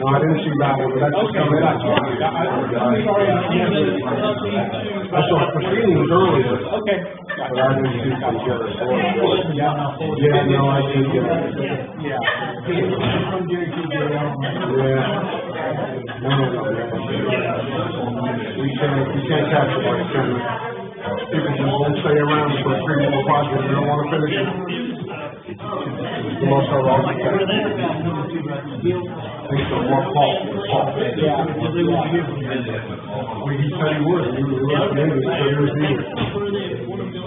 No, I didn't see that one, but that's just coming up. I'm sorry, I saw proceedings earlier. Okay. But I didn't see from Jerry. Yeah, no, I did get it. Yeah. Yeah. No. We can't catch it like Kenny. People just won't stay around for a CREEDMOOR project. They don't want to finish it. The most are all like that. Think so, more Paul. Yeah. Well, he said he would. He was recommended, so he was needed.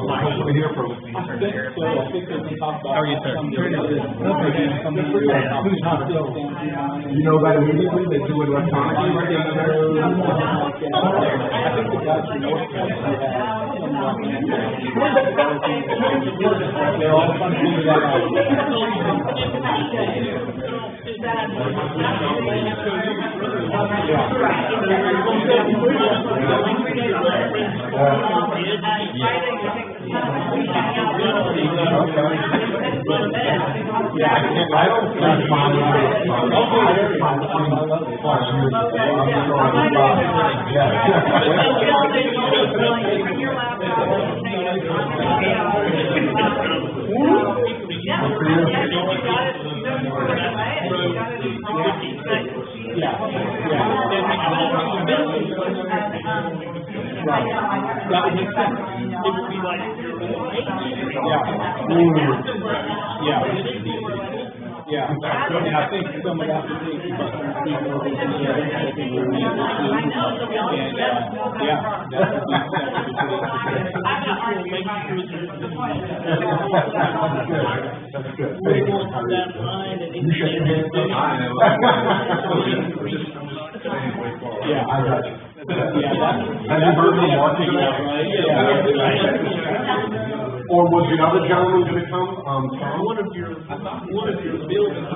Hopefully hear from him. I think they can talk about. How are you, sir? You know that immediately? They do it electronically? I think the guys from North Carolina they're all trying to figure that out. I don't think That would make sense. It would be like, yeah. And I think some of that would take about 3 more days. And that would be Yeah, I got you. Have you heard the marketing out, right? Or was the other gentleman going to come? One of your buildings.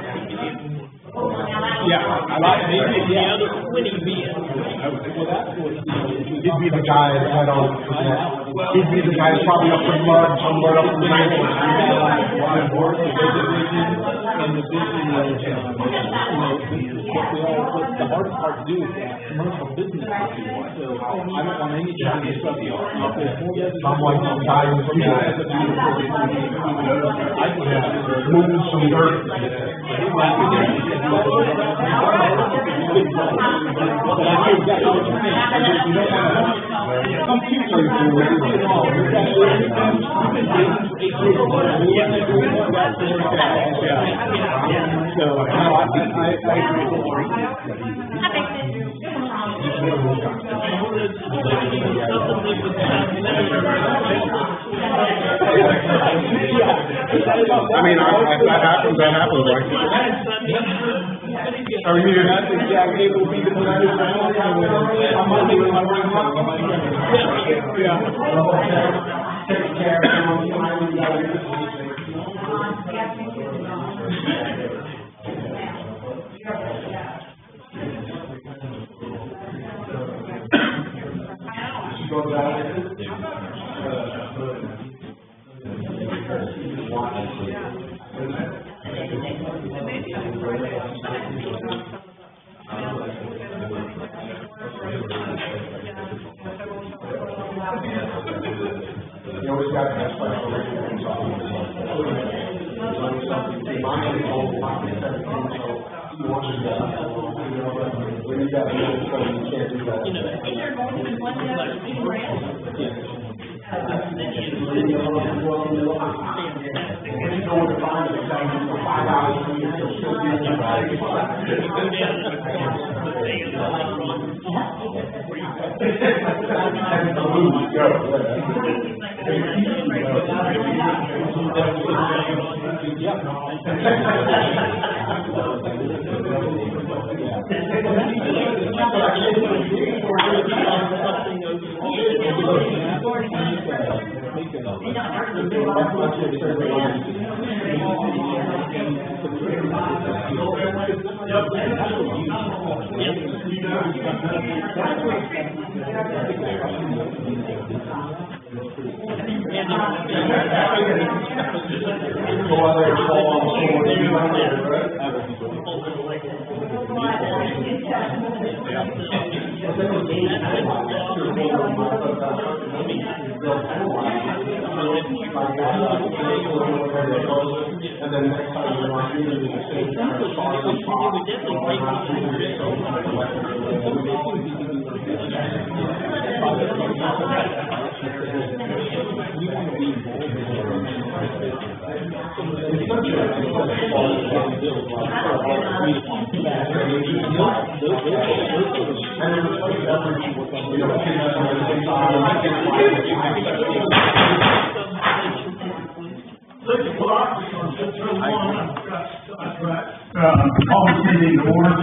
Yeah, I like maybe The other 20 men. Well, that's what He'd be the guy that had on. He'd be the guy that's probably up in mud, somewhere up in the night. And the vision is, the hardest part to do is that commercial business. So I don't want any job to shut the I'm like some guy who's moving some dirt. I mean, if that happens, right? Are you here? It will be the Take care. You always got that special arrangements on the And then next time you're not using the same kind of sorry spot, or not using the same kind of it's such Call the meeting to order.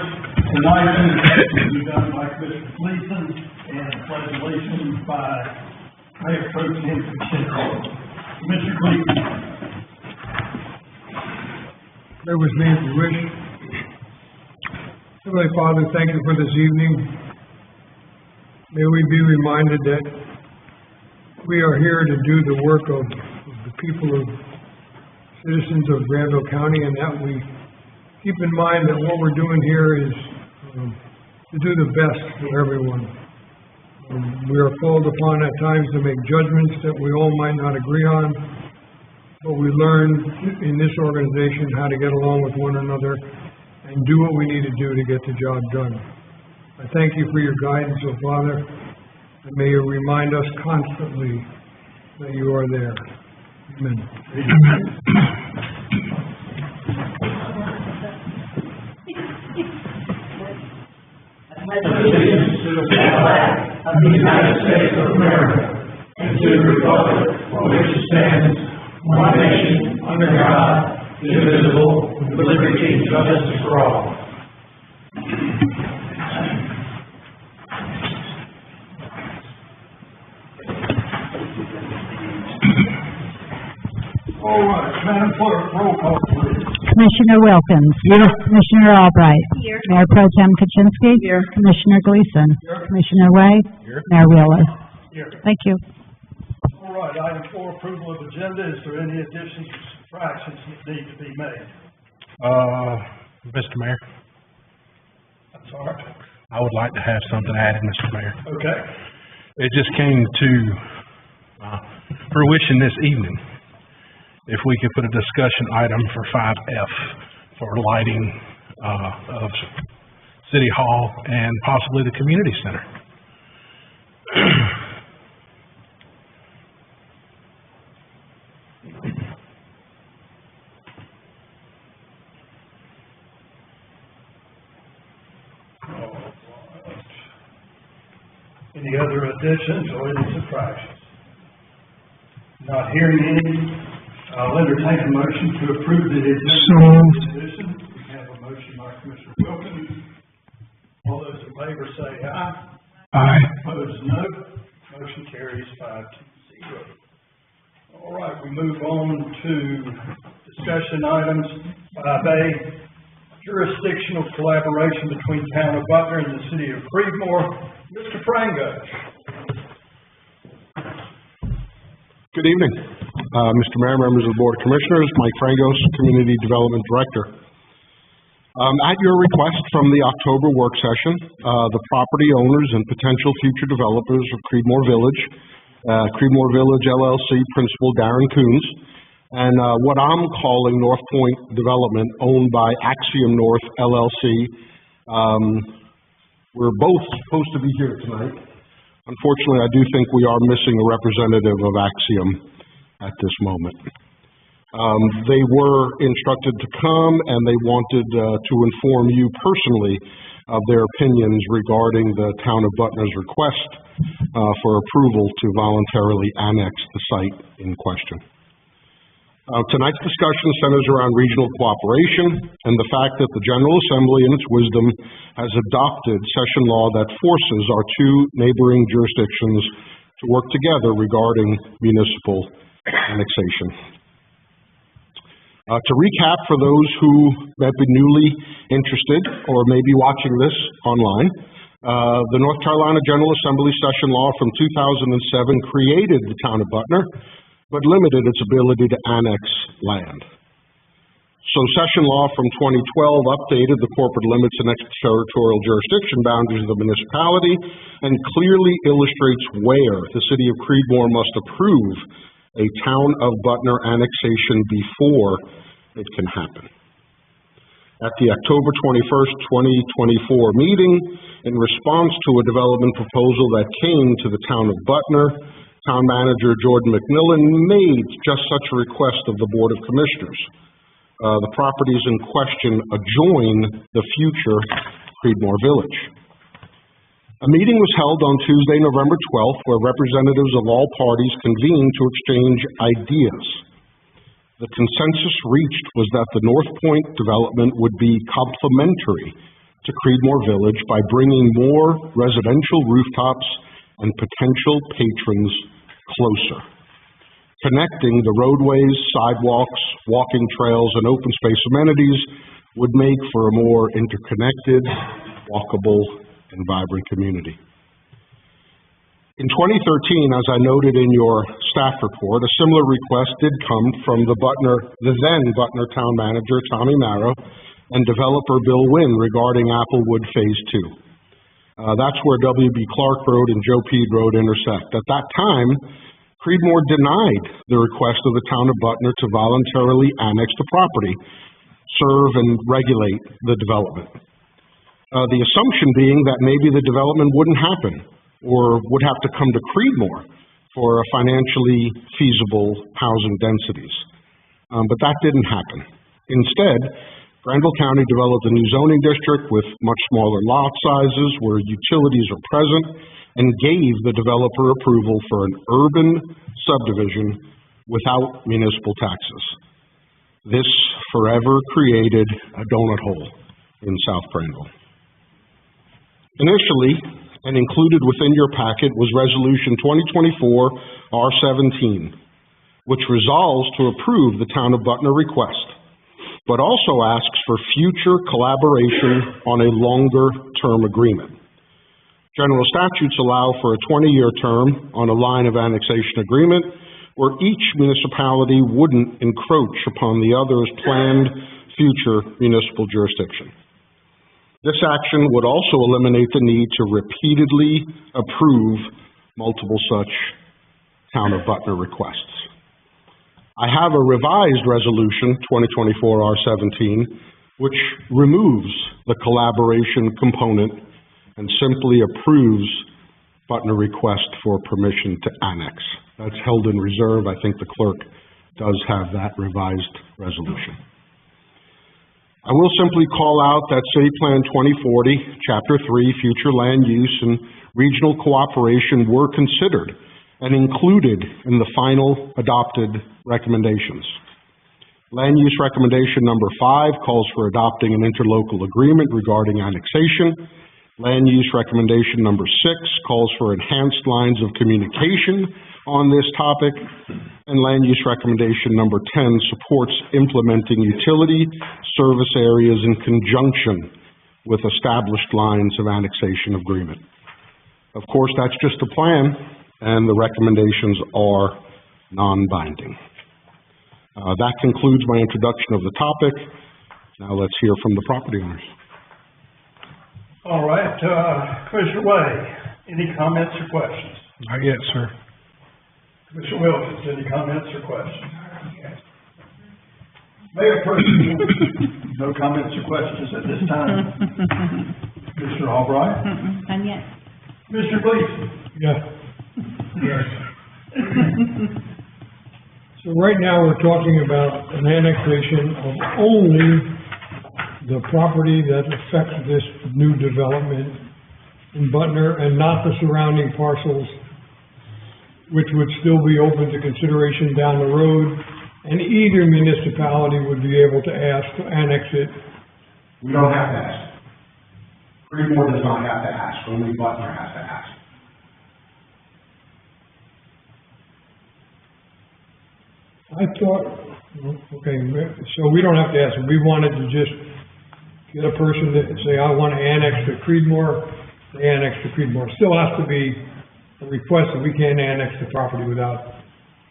Tonight, will be done by Commissioner Gleason and resolution by Mayor Pro Tem Kaczynski. Commissioner Gleason. Bear with me if you wish. Heavenly Father, thank you for this evening. May we be reminded that we are here to do the work of the people of citizens of Granville County, and that we keep in mind that what we're doing here is to do the best for everyone. We are called upon at times to make judgments that we all might not agree on, but we learn in this organization how to get along with one another and do what we need to do to get the job done. I thank you for your guidance, O Father, and may you remind us constantly that you are there. Amen. Allegiance to the flag of the United States of America and to the republic for which it stands, one nation, under God, indivisible, with liberty and justice for all. All right, Madam Clerk, roll call, please. Commissioner Wilkins. Here. Commissioner Albright. Here. Mayor Pro Tem Kaczynski. Here. Commissioner Gleason. Here. Commissioner Ray. Here. Mayor Wheeler. Here. Thank you. All right, item 4, approval of agenda. Is there any additions or subtractions that need to be made? Mr. Mayor, I'm sorry. I would like to have something added, Mr. Mayor. Okay. It just came to fruition this evening. If we could put a discussion item for 5F for lighting of City Hall and possibly the community center. Any other additions or any subtractions? Not hearing any. I'll entertain a motion to approve the addition. We have a motion by Commissioner Wilkins. All those in favor say aye. Aye. Opposed, no. Motion carries 5-0. All right, we move on to discussion items. 5A, jurisdictional collaboration between Town of Butler and the City of CREEDMOOR. Mr. Frango. Good evening. Mr. Mayor, members of the Board of Commissioners, Mike Frangos, Community Development Director. At your request from the October work session, the property owners and potential future developers of CREEDMOOR Village, CREEDMOOR Village LLC Principal Darren Coons, and what I'm calling North Point Development, owned by Axiom North LLC. We're both supposed to be here tonight. Unfortunately, I do think we are missing a representative of Axiom at this moment. They were instructed to come, and they wanted to inform you personally of their opinions regarding the Town of Butler's request for approval to voluntarily annex the site in question. Tonight's discussion centers around regional cooperation and the fact that the General Assembly, in its wisdom, has adopted session law that forces our two neighboring jurisdictions to work together regarding municipal annexation. To recap for those who may be newly interested or may be watching this online, the North Carolina General Assembly session law from 2007 created the Town of Butler, but limited its ability to annex land. So session law from 2012 updated the corporate limits and extraterritorial jurisdiction boundaries of the municipality and clearly illustrates where the city of Creedmoor must approve a town of Butner annexation before it can happen. At the October 21st, 2024 meeting, in response to a development proposal that came to the town of Butner, Town Manager Jordan McMillan made just such a request of the Board of Commissioners. The properties in question adjoin the future Creedmoor Village. A meeting was held on Tuesday, November 12th, where representatives of all parties convened to exchange ideas. The consensus reached was that the North Point development would be complementary to Creedmoor Village by bringing more residential rooftops and potential patrons closer. Connecting the roadways, sidewalks, walking trails, and open space amenities would make for a more interconnected, walkable, and vibrant community. In 2013, as I noted in your staff report, a similar request did come from the then Butner Town Manager, Tommy Marrow, and developer Bill Wynn regarding Applewood Phase 2. That's where W.B. Clark Road and Joe Peed Road intersect. At that time, Creedmoor denied the request of the town of Butner to voluntarily annex the property, serve and regulate the development. The assumption being that maybe the development wouldn't happen or would have to come to Creedmoor for financially feasible housing densities. But that didn't happen. Instead, Granville County developed a new zoning district with much smaller lot sizes where utilities are present and gave the developer approval for an urban subdivision without municipal taxes. This forever created a donut hole in South Granville. Initially, and included within your packet was Resolution 2024 R17, which resolves to approve the Town of Butner request, but also asks for future collaboration on a longer-term agreement. General statutes allow for a 20-year term on a line of annexation agreement where each municipality wouldn't encroach upon the other's planned future municipal jurisdiction. This action would also eliminate the need to repeatedly approve multiple such Town of Butner requests. I have a revised Resolution 2024 R17, which removes the collaboration component and simply approves Butner request for permission to annex. That's held in reserve. I think the clerk does have that revised resolution. I will simply call out that City Plan 2040, Chapter 3, Future Land Use and Regional Cooperation were considered and included in the final adopted recommendations. Land Use Recommendation Number 5 calls for adopting an interlocal agreement regarding annexation. Land Use Recommendation Number 6 calls for enhanced lines of communication on this topic, and Land Use Recommendation Number 10 supports implementing utility service areas in conjunction with established lines of annexation agreement. Of course, that's just a plan, and the recommendations are non-binding. That concludes my introduction of the topic. Now let's hear from the property owners. All right, Commissioner Way, any comments or questions? Not yet, sir. Commissioner Wilkins, any comments or questions? Mayor Pro Tem, no comments or questions at this time. Commissioner Albright? None yet. Commissioner Gleason? Yeah. Yes. So right now, we're talking about an annexation of only the property that affects this new development in Butner and not the surrounding parcels, which would still be open to consideration down the road, and either municipality would be able to ask to annex it. We don't have to ask. Creedmoor does not have to ask, only Butner has to ask. I thought, okay, so we don't have to ask, we wanted to just get a person that say, I want to annex to Creedmoor, they annex to Creedmoor. Still has to be a request that we can't annex the property without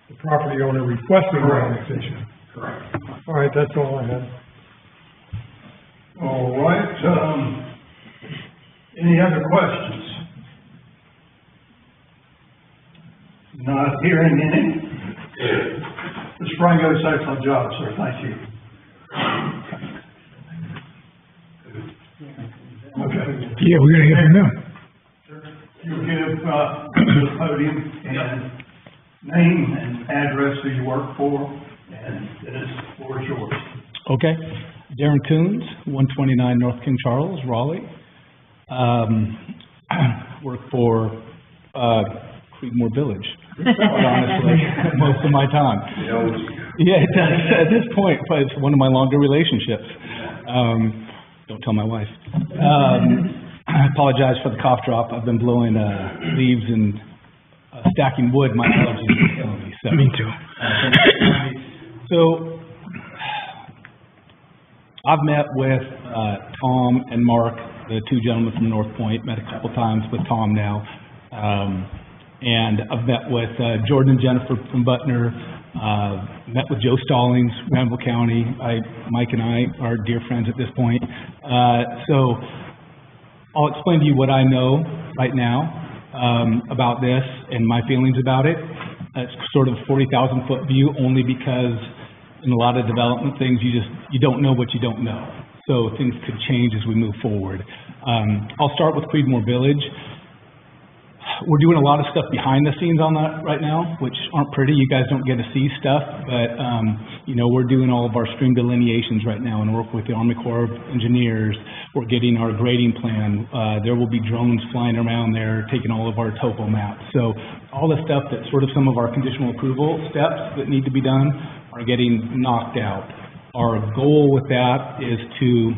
the property owner requesting the annexation. Correct. All right, that's all I had. All right, any other questions? Not hearing any. Mr. Frango's excellent job, sir, thank you. Okay. Yeah, we're gonna hear from them. You give, the podium and name and address who you work for, and the floor is yours. Okay. Darren Coons, 129 North King Charles, Raleigh. Work for Creedmoor Village, quite honestly, most of my time. Yeah, it does. At this point, but it's one of my longer relationships. Don't tell my wife. I apologize for the cough drop. I've been blowing leaves and stacking wood. My allergies are killing me. So. Me too. So, I've met with Tom and Mark, the two gentlemen from North Point, met a couple times with Tom now. And I've met with Jordan and Jennifer from Butner, met with Joe Stallings, Granville County. Mike and I are dear friends at this point. So I'll explain to you what I know right now about this and my feelings about it. It's sort of a 40,000-foot view only because in a lot of development things, you don't know what you don't know. So things could change as we move forward. I'll start with Creedmoor Village. We're doing a lot of stuff behind the scenes on that right now, which aren't pretty. You guys don't get to see stuff, but, we're doing all of our stream delineations right now and work with the Army Corps of Engineers. We're getting our grading plan. There will be drones flying around there, taking all of our topo maps. So all the stuff that sort of some of our conditional approval steps that need to be done are getting knocked out. Our goal with that is to,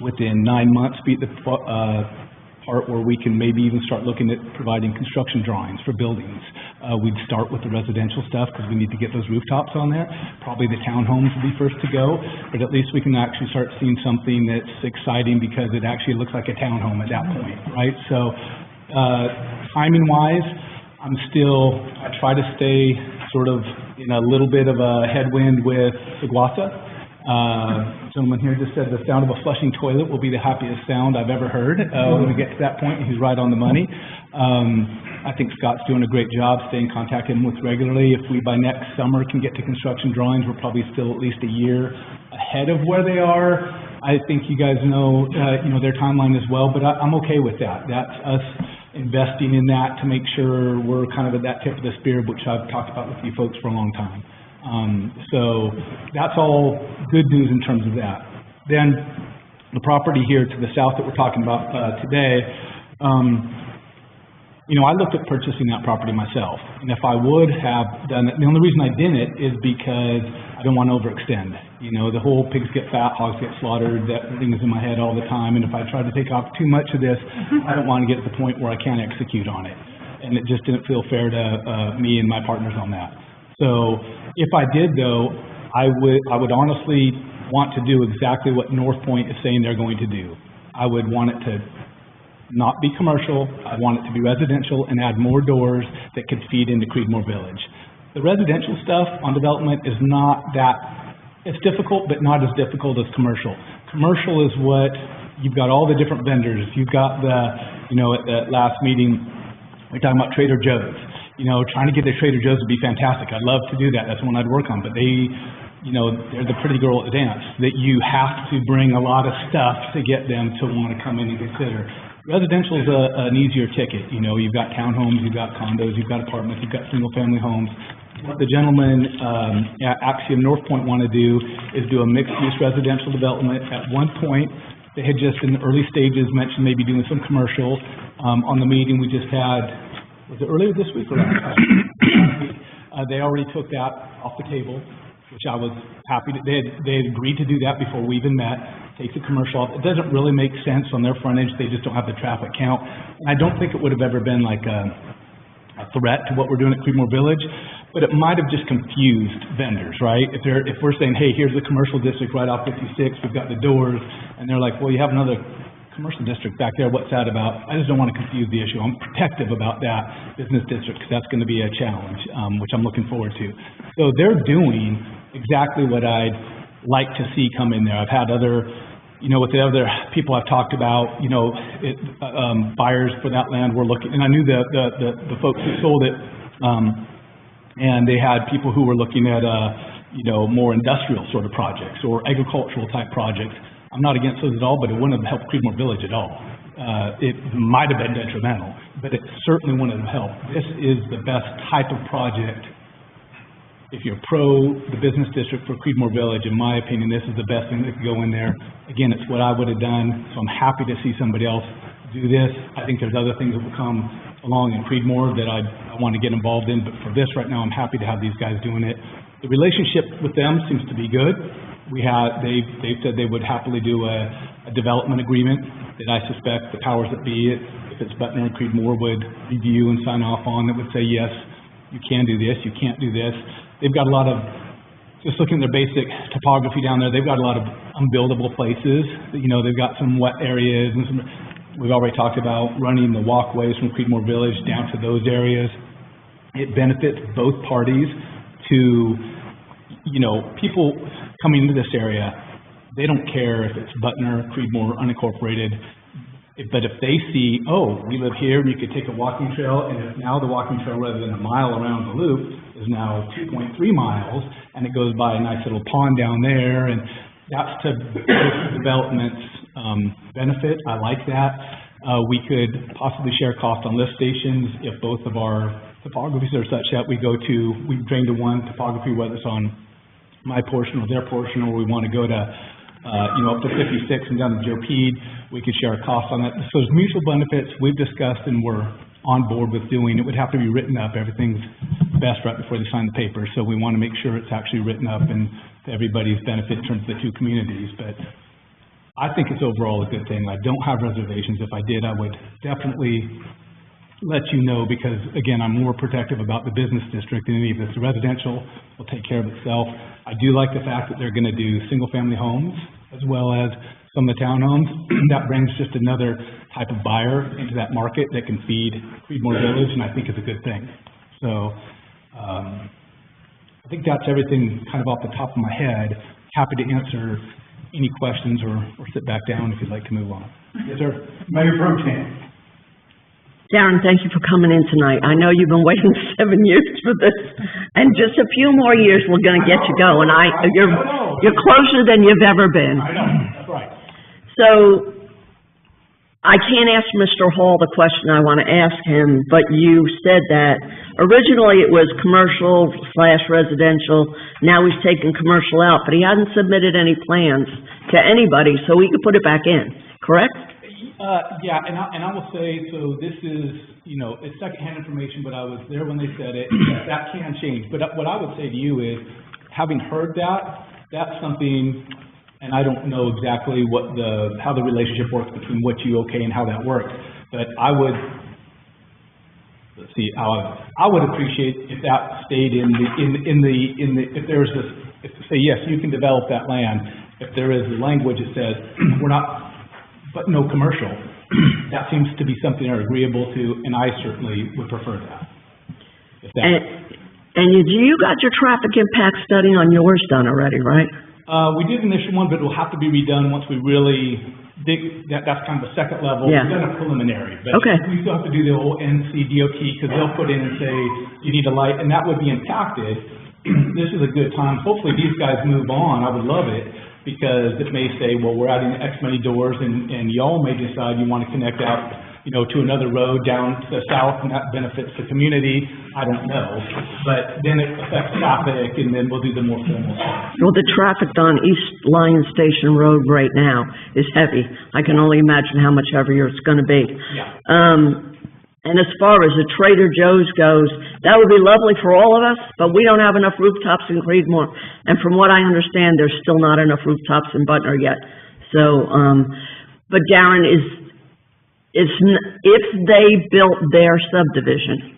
within 9 months, be at the part where we can maybe even start looking at providing construction drawings for buildings. We'd start with the residential stuff because we need to get those rooftops on there. Probably the townhomes will be first to go, but at least we can actually start seeing something that's exciting because it actually looks like a townhome at that point, right? So, timing-wise, I try to stay sort of in a little bit of a headwind with Seguasa. Gentleman here just said the sound of a flushing toilet will be the happiest sound I've ever heard. When we get to that point, he's right on the money. I think Scott's doing a great job. Stay in contact with him regularly. If we by next summer can get to construction drawings, we're probably still at least a year ahead of where they are. I think you guys know, their timeline as well, but I'm okay with that. That's us investing in that to make sure we're kind of at that tip of the spear, which I've talked about with you folks for a long time. So that's all good news in terms of that. Then the property here to the south that we're talking about today, I looked at purchasing that property myself. And if I would have done it, the only reason I didn't is because I don't want to overextend. The whole pigs get fat, hogs get slaughtered, that thing is in my head all the time. And if I try to take off too much of this, I don't want to get to the point where I can't execute on it. And it just didn't feel fair to me and my partners on that. So if I did, though, I would honestly want to do exactly what North Point is saying they're going to do. I would want it to not be commercial. I want it to be residential and add more doors that could feed into Creedmoor Village. The residential stuff on development is not that, it's difficult, but not as difficult as commercial. Commercial is what, you've got all the different vendors. You've got at the last meeting, we were talking about Trader Joe's. Trying to get the Trader Joe's would be fantastic. I'd love to do that. That's the one I'd work on. But they're the pretty girl at the dance. That you have to bring a lot of stuff to get them to want to come in and consider. Residential is an easier ticket. You've got townhomes, you've got condos, you've got apartments, you've got single-family homes. What the gentleman at Axiom North Point want to do is do a mixed-use residential development. At one point, they had just in the early stages mentioned maybe doing some commercial. On the meeting we just had, was it earlier this week or last week? They already took that off the table, which I was happy that they had agreed to do that before we even met. Take the commercial off. It doesn't really make sense on their frontage. They just don't have the traffic count. And I don't think it would have ever been like a threat to what we're doing at Creedmoor Village, but it might have just confused vendors, right? If we're saying, hey, here's the commercial district right off 56, we've got the doors, and they're like, well, you have another commercial district back there, what's that about? I just don't want to confuse the issue. I'm protective about that business district because that's going to be a challenge, which I'm looking forward to. So they're doing exactly what I'd like to see come in there. I've had other you know, with the other people I've talked about, you know, buyers for that land were looking, and I knew the folks who sold it, and they had people who were looking at, you know, more industrial sort of projects or agricultural type projects. I'm not against those at all, but it wouldn't have helped Creedmoor Village at all. It might have been detrimental, but it certainly wouldn't have helped. This is the best type of project. If you're pro the business district for Creedmoor Village, in my opinion, this is the best thing that could go in there. Again, it's what I would have done, so I'm happy to see somebody else do this. I think there's other things that will come along in Creedmoor that I want to get involved in, but for this right now, I'm happy to have these guys doing it. The relationship with them seems to be good. They've said they would happily do a development agreement that I suspect the powers that be, if it's Butner and Creedmoor, would review and sign off on, that would say, yes, you can do this, you can't do this. They've got a lot of, just looking at their basic topography down there, they've got a lot of unbuildable places. You know, they've got some wet areas and some, we've already talked about running the walkways from Creedmoor Village down to those areas. It benefits both parties to, you know, people coming into this area, they don't care if it's Butner, Creedmoor, unincorporated. But if they see, oh, we live here, and you could take a walking trail, and if now the walking trail, rather than a mile around the loop, is now 2.3 miles, and it goes by a nice little pond down there, and that's to development's benefit. I like that. We could possibly share cost on lift stations if both of our topographies are such that we drain to one topography, whether it's on my portion or their portion, or we want to go to up to 56 and down to Joe Pede, we could share a cost on that. So there's mutual benefits we've discussed and we're on board with doing. It would have to be written up. Everything's best right before they sign the paper. So we want to make sure it's actually written up and to everybody's benefit in terms of the two communities. But I think it's overall a good thing. I don't have reservations. If I did, I would definitely let you know because, again, I'm more protective about the business district than any of this. The residential will take care of itself. I do like the fact that they're going to do single-family homes as well as some of the townhomes. That brings just another type of buyer into that market that can feed Creedmoor Village, and I think it's a good thing. So I think that's everything kind of off the top of my head. Happy to answer any questions or sit back down if you'd like to move on. Yes, sir. Mayor Pro Tem. Darren, thank you for coming in tonight. I know you've been waiting 7 years for this, and just a few more years, we're going to get you going. You're closer than you've ever been. I know, that's right. So, I can't ask Mr. Hall the question I want to ask him, but you said that originally it was commercial/residential, now he's taken commercial out, but he hadn't submitted any plans to anybody, so we could put it back in, correct? Yeah, and I will say, so this is, it's secondhand information, but I was there when they said it. That can change. But what I would say to you is, having heard that, that's something, and I don't know exactly how the relationship works between what you okay and how that works. But I would, I would appreciate if that stayed if there's this, if say yes, you can develop that land. If there is language that says we're not. But no commercial. That seems to be something they're agreeable to, and I certainly would prefer that. And you got your traffic impact study on yours done already, right? We did an initial one, but it will have to be redone once we really dig. That's kind of the second level. Yeah. We've done a preliminary, but okay. We still have to do the whole NCDOT because they'll put in and say you need a light, and that would be impacted. This is a good time. Hopefully, these guys move on. I would love it. Because it may say, well, we're adding X many doors, and y'all may decide you want to connect out, to another road down to the south, and that benefits the community. I don't know, but then it affects traffic, and then we'll do the more formal stuff. Well, the traffic on East Lion Station Road right now is heavy. I can only imagine how much heavier it's going to be. Yeah. And as far as the Trader Joe's goes, that would be lovely for all of us, but we don't have enough rooftops in Creedmoor. And from what I understand, there's still not enough rooftops in Butner yet. So, but Darren, if they built their subdivision,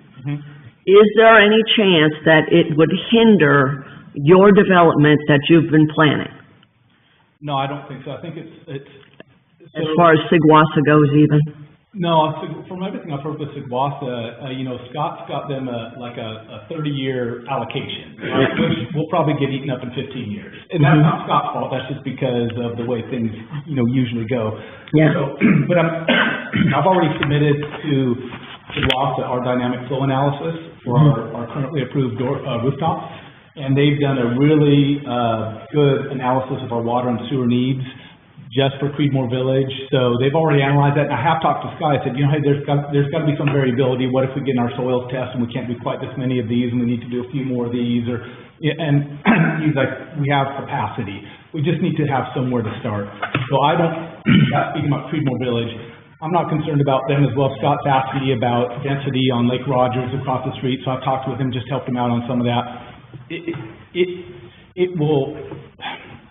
is there any chance that it would hinder your development that you've been planning? No, I don't think so. I think it's as far as Sigwassa goes even? No, from everything I've heard with Seguasa, Scott's got them a 30-year allocation, right, which will probably get eaten up in 15 years. And that's not Scott's fault, that's just because of the way things, usually go. Yeah. So, but I've already submitted to Seguasa our dynamic flow analysis for our currently approved rooftops. And they've done a really, good analysis of our water and sewer needs just for Creedmoor Village. So they've already analyzed that. And I have talked to Scott. I said, hey, there's got to be some variability. What if we get in our soils test and we can't do quite this many of these and we need to do a few more of these? And he's like, we have capacity. We just need to have somewhere to start. So speaking about Creedmoor Village, I'm not concerned about them as well. Scott's asked me about density on Lake Rogers across the street. So I've talked with him, just helped him out on some of that. It will...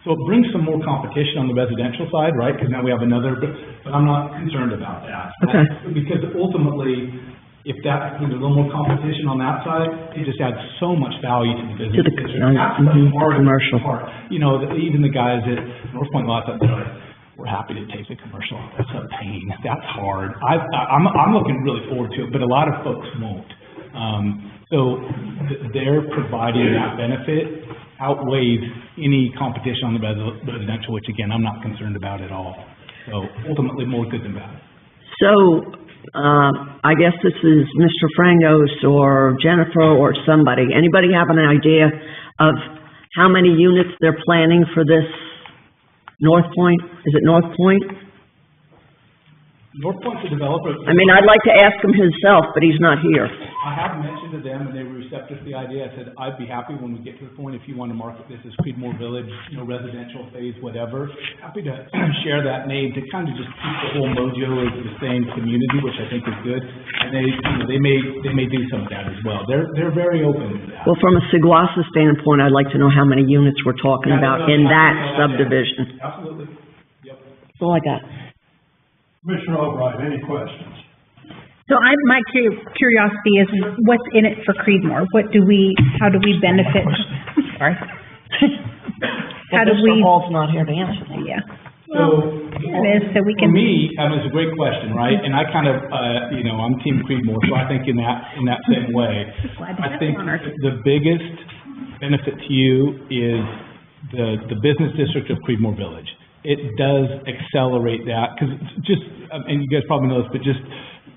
So it brings some more competition on the residential side, right? Because now we have another, but I'm not concerned about that. Okay. Because ultimately, if there's a little more competition on that side, it just adds so much value to the business. That's the hard commercial part. Even the guys at North Point Lots up there, we're happy to take the commercial. That's a pain. That's hard. I'm looking really forward to it, but a lot of folks won't. So they're providing that benefit outweighs any competition on the residential, which again, I'm not concerned about at all. So ultimately, more good than bad. So, I guess this is Mr. Frangos or Jennifer or somebody. Anybody have an idea of how many units they're planning for this North Point? Is it North Point? North Point's a developer. I mean, I'd like to ask him himself, but he's not here. I have mentioned to them, and they were receptive to the idea. I said, I'd be happy when we get to the point, if you want to market this as Creedmoor Village, residential phase, whatever, happy to share that name to kind of just keep the whole mojo as the same community, which I think is good. And they may do some of that as well. They're very open to that. Well, from a Seguasa standpoint, I'd like to know how many units we're talking about in that subdivision. Absolutely. Yep. That's all I got. Commissioner Albright, any questions? So my curiosity is, what's in it for Creedmoor? How do we benefit? Sorry. How do we? Mr. Hall's not here to answer that. Yeah. So, It is, so we can. For me, it's a great question, right? And I kind of, I'm Team Creedmoor, so I think in that same way. I think the biggest benefit to you is the business district of Creedmoor Village. It does accelerate that, because and you guys probably know this, but just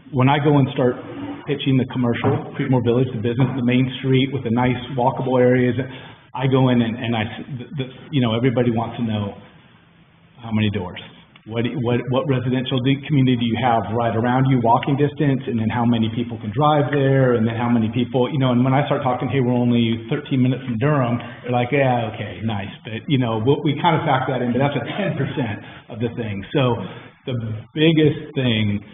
when I go and start pitching the commercial, Creedmoor Village, the business, the main street with the nice walkable areas, I go in and everybody wants to know how many doors. What residential community do you have right around you, walking distance, and then how many people can drive there, and then how many people, and when I start talking, hey, we're only 13 minutes from Durham, they're like, yeah, okay, nice, but, we kind of factor that in, but that's a 10% of the thing. So the biggest thing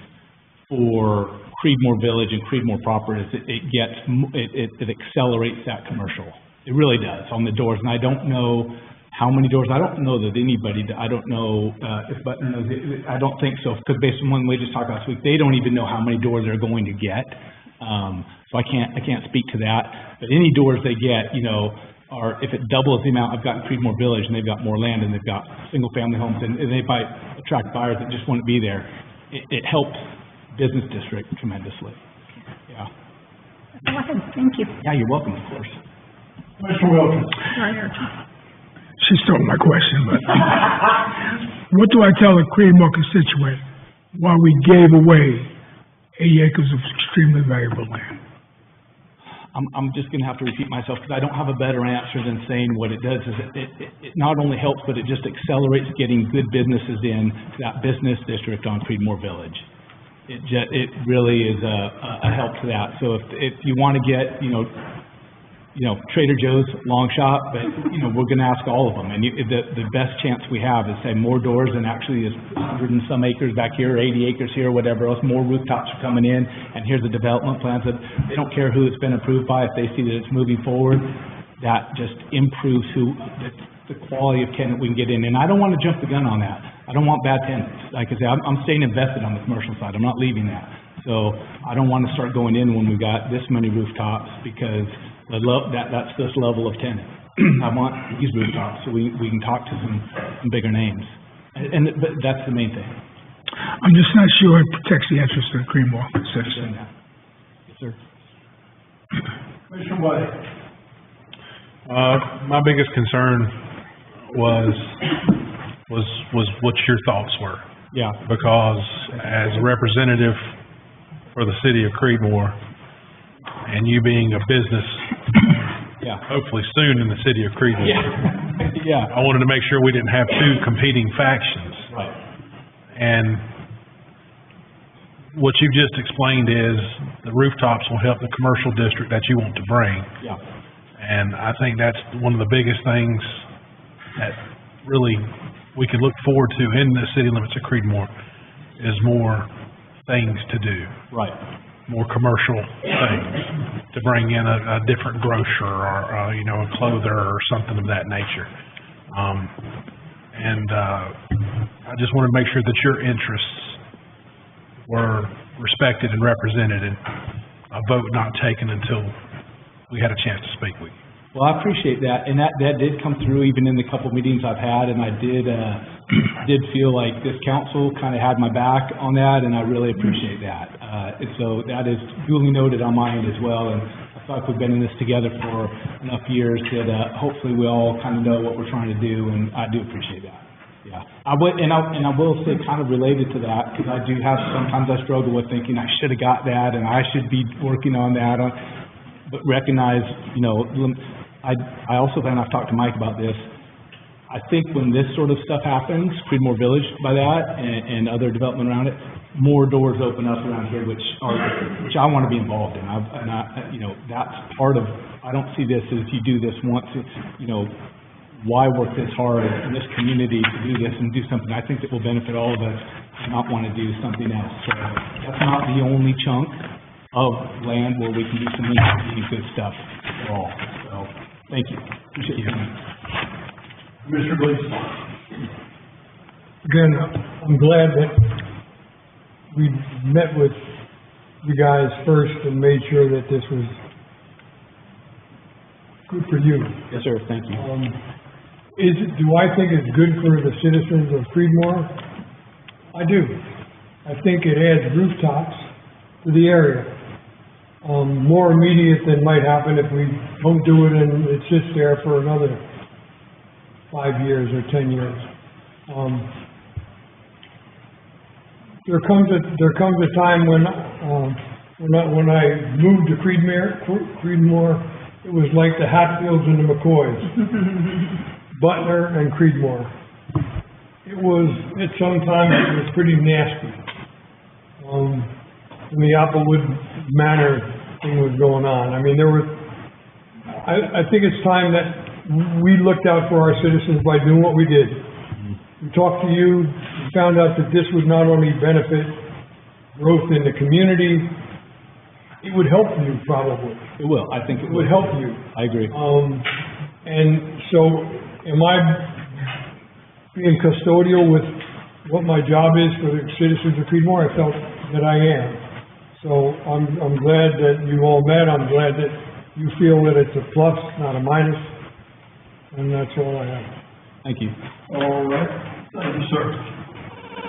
for Creedmoor Village and Creedmoor proper is it accelerates that commercial. It really does on the doors, and I don't know how many doors. I don't know that I don't know if Butner knows. I don't think so, because based on one we just talked last week, they don't even know how many doors they're going to get. So I can't speak to that. But any doors they get, are, if it doubles the amount I've got in Creedmoor Village, and they've got more land, and they've got single-family homes, and they might attract buyers that just wouldn't be there. It helps business district tremendously. Yeah. Go ahead, thank you. Yeah, you're welcome, of course. Commissioner Wilkins. She stole my question, but what do I tell a Creedmoor constituent while we gave away 80 acres of extremely valuable land? I'm just going to have to repeat myself, because I don't have a better answer than saying what it does is it not only helps, but it just accelerates getting good businesses in to that business district on Creedmoor Village. It really is a help to that. So if you want to get, Trader Joe's, long shot, but, we're going to ask all of them. And the best chance we have is, say, more doors than actually is 100 and some acres back here, 80 acres here, whatever else. More rooftops are coming in, and here's the development plans. That they don't care who it's been approved by. If they see that it's moving forward, that just improves the quality of tenant we can get in. And I don't want to jump the gun on that. I don't want bad tenants. Like I say, I'm staying invested on the commercial side. I'm not leaving that. So I don't want to start going in when we got this many rooftops, because that's this level of tenant. I want these rooftops so we can talk to some bigger names, but that's the main thing. I'm just not sure it protects the interests of the Creedmoor citizens. Yes, sir. Commissioner White? My biggest concern was what your thoughts were. Yeah. Because as a representative for the city of Creedmoor, and you being a business, Yeah. hopefully soon in the city of Creedmoor, Yeah. I wanted to make sure we didn't have two competing factions. Right. And what you've just explained is the rooftops will help the commercial district that you want to bring. Yeah. And I think that's one of the biggest things that really we can look forward to in the city limits of Creedmoor is more things to do, Right. more commercial things, to bring in a different grocer or, you know, a clother or something of that nature. I just wanted to make sure that your interests were respected and represented, and a vote not taken until we had a chance to speak with you. Well, I appreciate that, and that did come through even in the couple meetings I've had, and I did feel like this council kind of had my back on that, and I really appreciate that. And so that is duly noted on my end as well, and I feel like we've been in this together for enough years that hopefully we all kind of know what we're trying to do, and I do appreciate that. Yeah, I will say kind of related to that, because I do have, sometimes I struggle with thinking I should have got that, and I should be working on that, but recognize, you know, I also, and I've talked to Mike about this, I think when this sort of stuff happens, Creedmoor Village by that, and other development around it, more doors open up around here, which I want to be involved in. You know, that's part of, I don't see this as you do this once, you know, why work this hard in this community to do this and do something I think that will benefit all of us and not want to do something else. So that's not the only chunk of land where we can do some really good stuff at all. So, thank you. Appreciate you. Mr. Gleason? Again, I'm glad that we met with you guys first and made sure that this was good for you. Yes, sir. Thank you. Do I think it's good for the citizens of Creedmoor? I do. I think it adds rooftops to the area. More immediate than might happen if we don't do it and it sits there for another 5 years or 10 years. There comes a time when I moved to Creedmoor, it was like the Hatfields and the McCoys. Butler and Creedmoor. At some time it was pretty nasty. And the Applewood Manor thing was going on. I mean, I think it's time that we looked out for our citizens by doing what we did. We talked to you, we found out that this would not only benefit growth in the community, it would help you probably. It will. I think it would help you. I agree. And so, am I being custodial with what my job is for the citizens of Creedmoor? I felt that I am. So I'm glad that you all met. I'm glad that you feel that it's a plus, not a minus. And that's all I have. Thank you. All right. Thank you, sir.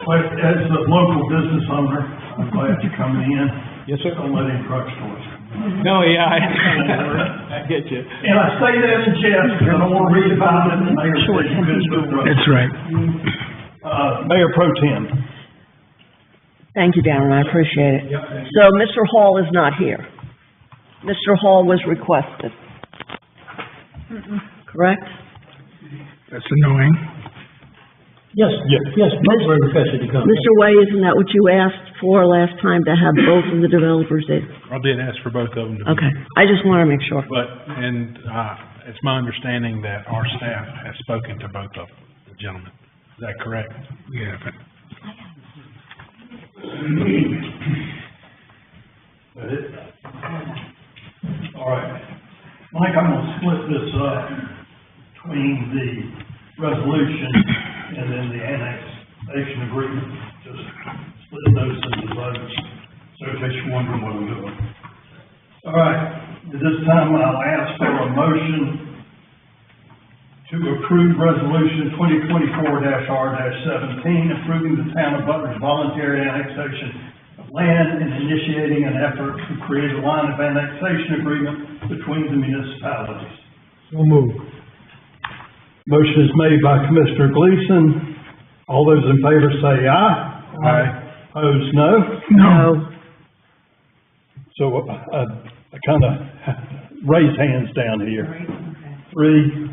But as a local business owner, I'm glad you're coming in. Yes, sir. Don't let any drugstores. No, yeah, I get you. And I say that in jest, because I don't want to read about it, and Mayor said you couldn't do drugs. That's right. Mayor Pro Tem. Thank you, Darren, I appreciate it. So Mr. Hall is not here. Mr. Hall was requested. Correct? That's annoying. Yes, very requested to come. Mr. Way, isn't that what you asked for last time, to have both of the developers in? I did ask for both of them to be. Okay, I just want to make sure. It's my understanding that our staff has spoken to both of the gentlemen. Is that correct? Yeah. That it? All right. Mike, I'm gonna split this up between the resolution and then the annexation agreement. Just split those into votes, so in case you're wondering what I'm doing. All right, at this time, I'll ask for a motion to approve resolution 2024-R-17, approving the town of Butler's voluntary annexation of land and initiating an effort to create a line of annexation agreement between the municipalities. So moved. Motion is made by Commissioner Gleason. All those in favor say aye. Aye. Opposed, no. No. So, I kind of raise hands down here. 3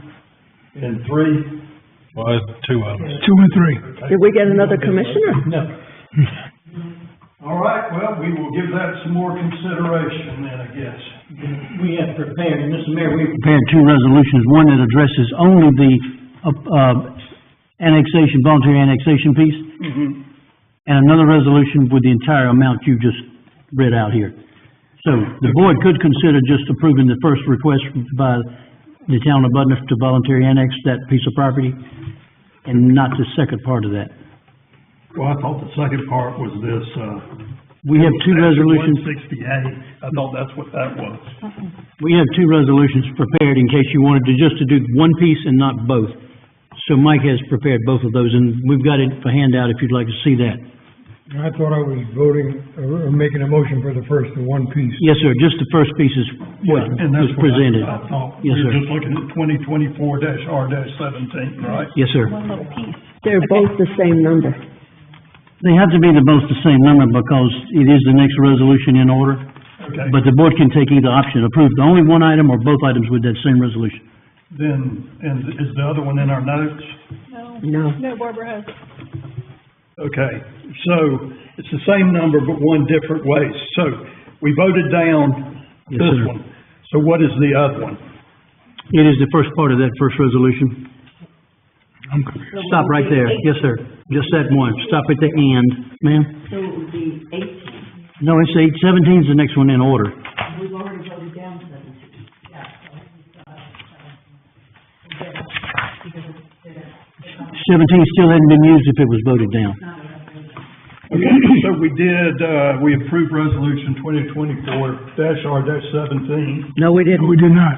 and 3. Well, two of them. 2 and 3. Did we get another commissioner? No. All right, well, we will give that some more consideration then, I guess. We have prepared, Mr. Mayor, we prepared 2 resolutions, one that addresses only the, annexation, voluntary annexation piece, and another resolution with the entire amount you just read out here. So the board could consider just approving the first request by the town of Butler to voluntary annex that piece of property, and not the second part of that. Well, I thought the second part was this, We have 2 resolutions. 168, I thought that's what that was. We have 2 resolutions prepared in case you wanted to just to do one piece and not both. So Mike has prepared both of those, and we've got it for handout if you'd like to see that. I thought I was voting, or making a motion for the first, the one piece. Yes, sir, just the first piece is what And was that's what presented. I thought. Yes, We were sir. just looking at 2024-R-17, right? Yes, sir. One little piece. They're both the same number. They have to be both the same number because it is the next resolution in order, Okay, but the board can take either option, approve only one item or both items with that same resolution. then, and is the other one in our notes? No. No, Barbara has it. Okay, so it's the same number but one different way. So we voted down Yes, this sir. one. So what is the other one? It is the first part of that first resolution. Stop right there. Yes, sir. Just that one. Stop at the end, ma'am. So it would be 18. No, it's 17 is the next one in order. We've already voted down 17. 17 still hadn't been used if it was voted down. Okay, so we did, we approved resolution 2024-R-17. No, we didn't. We did not.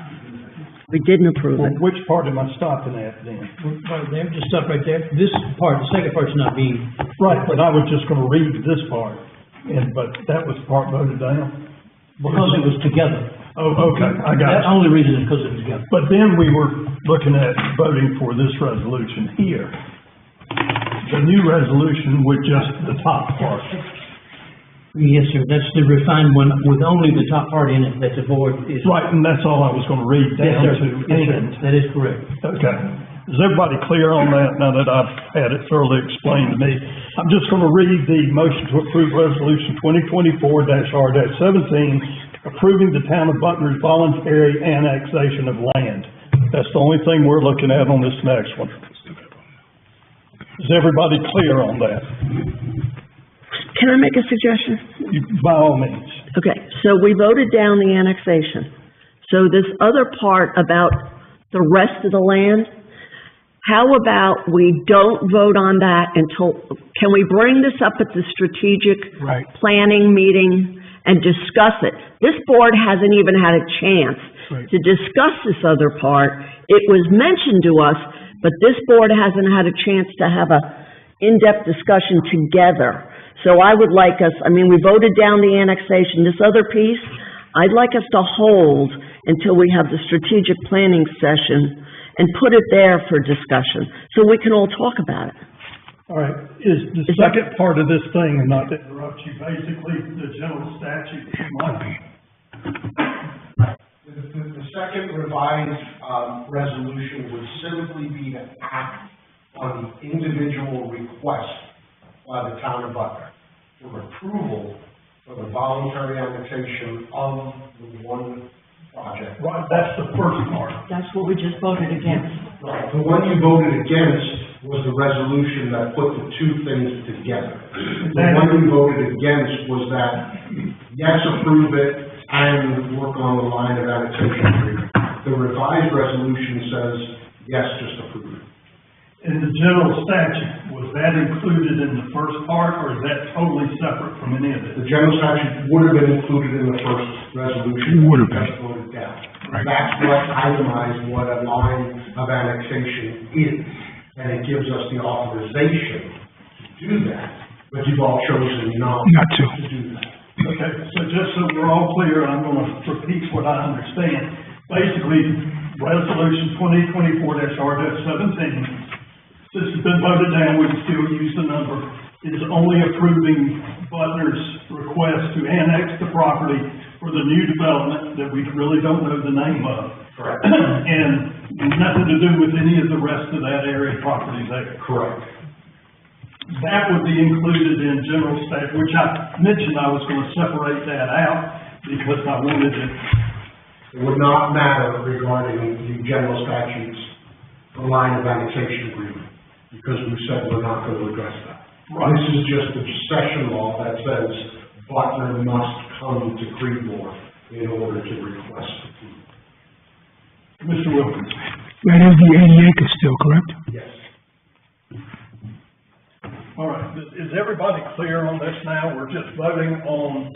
We didn't approve Well, it. which part am I stopping at then? Right there, just stop right there. This part, the second part's not being, Right, but I was just gonna read this part, but that was the part voted down? because it was together. Oh, okay, I got The it. only reason is because it was together. But then we were looking at voting for this resolution here. The new resolution with just the top part. Yes, sir, that's the refined one with only the top part in it that the board is. Right, and that's all I was gonna read Yes, down sir. to Yes, sir. end. That is correct. Okay. Is everybody clear on that now that I've had it thoroughly explained to me? I'm just gonna read the motion to approve resolution 2024-R-17, approving the town of Butler's voluntary annexation of land. That's the only thing we're looking at on this next one. Is everybody clear on that? Can I make a suggestion? By all means. Okay, so we voted down the annexation. So this other part about the rest of the land, how about we don't vote on that until, can we bring this up at the strategic planning meeting and discuss it? This board hasn't even had a chance to discuss this other part. It was mentioned to us, but this board hasn't had a chance to have a in-depth discussion together. So I would like us, I mean, we voted down the annexation, this other piece, I'd like us to hold until we have the strategic planning session and put it there for discussion, so we can all talk about it. All right, is the second part of this thing, and not to interrupt you, basically the general statute? The second revised, resolution would simply be to act on the individual request by the town of Butler for approval for the voluntary annexation of the one project. Right, that's the first part. That's what we just voted against. Right, the one you voted against was the resolution that put the two things together. The one you voted against was that, yes, approve it and work on the line of annexation agreement. The revised resolution says, yes, just approve it. In the general statute, was that included in the first part, or is that totally separate from any of it? The general statute would have been included in the first resolution. Would have been. That's voted down. That's what itemized what a line of annexation is, and it gives us the authorization to do that, but you've all chosen not to do that. Okay, so just so we're all clear, I'm gonna repeat what I understand. Basically, resolution 2024-R-17, this has been voted down, we can still use the number, is only approving Butler's request to annex the property for the new development that we really don't know the name of. Correct. And nothing to do with any of the rest of that area property there. Correct. That would be included in general stat, which I mentioned I was gonna separate that out because I wanted it. It would not matter regarding the general statutes, the line of annexation agreement, because we said we're not going to address that. Right. This is just a session law that says Butler must come to Creedmoor in order to request the fee. Mr. Wilkins? That is the 80 acres still, correct? Yes. All right, is everybody clear on this now? We're just voting on,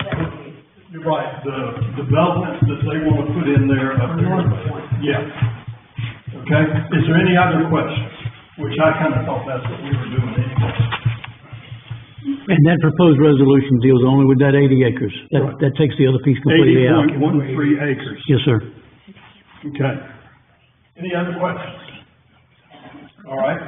you're right, the developments that they want to put in there up there. Yeah. Okay, is there any other questions? Which I kind of thought that's what we were doing anyway. And that proposed resolution deals only with that 80 acres. That takes the other piece completely out. 80.13 acres. Yes, sir. Okay. Any other questions? All right.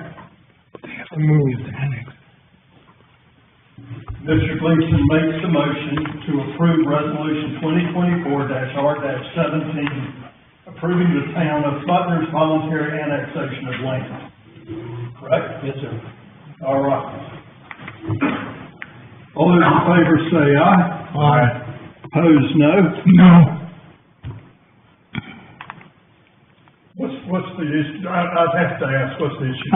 Mr. Gleason makes the motion to approve resolution 2024-R-17, approving the town of Butler's voluntary annexation of land. Correct? Yes, sir. All right. All those in favor say aye. Aye. Opposed, no. No. What's the issue? I'd have to ask, what's the issue?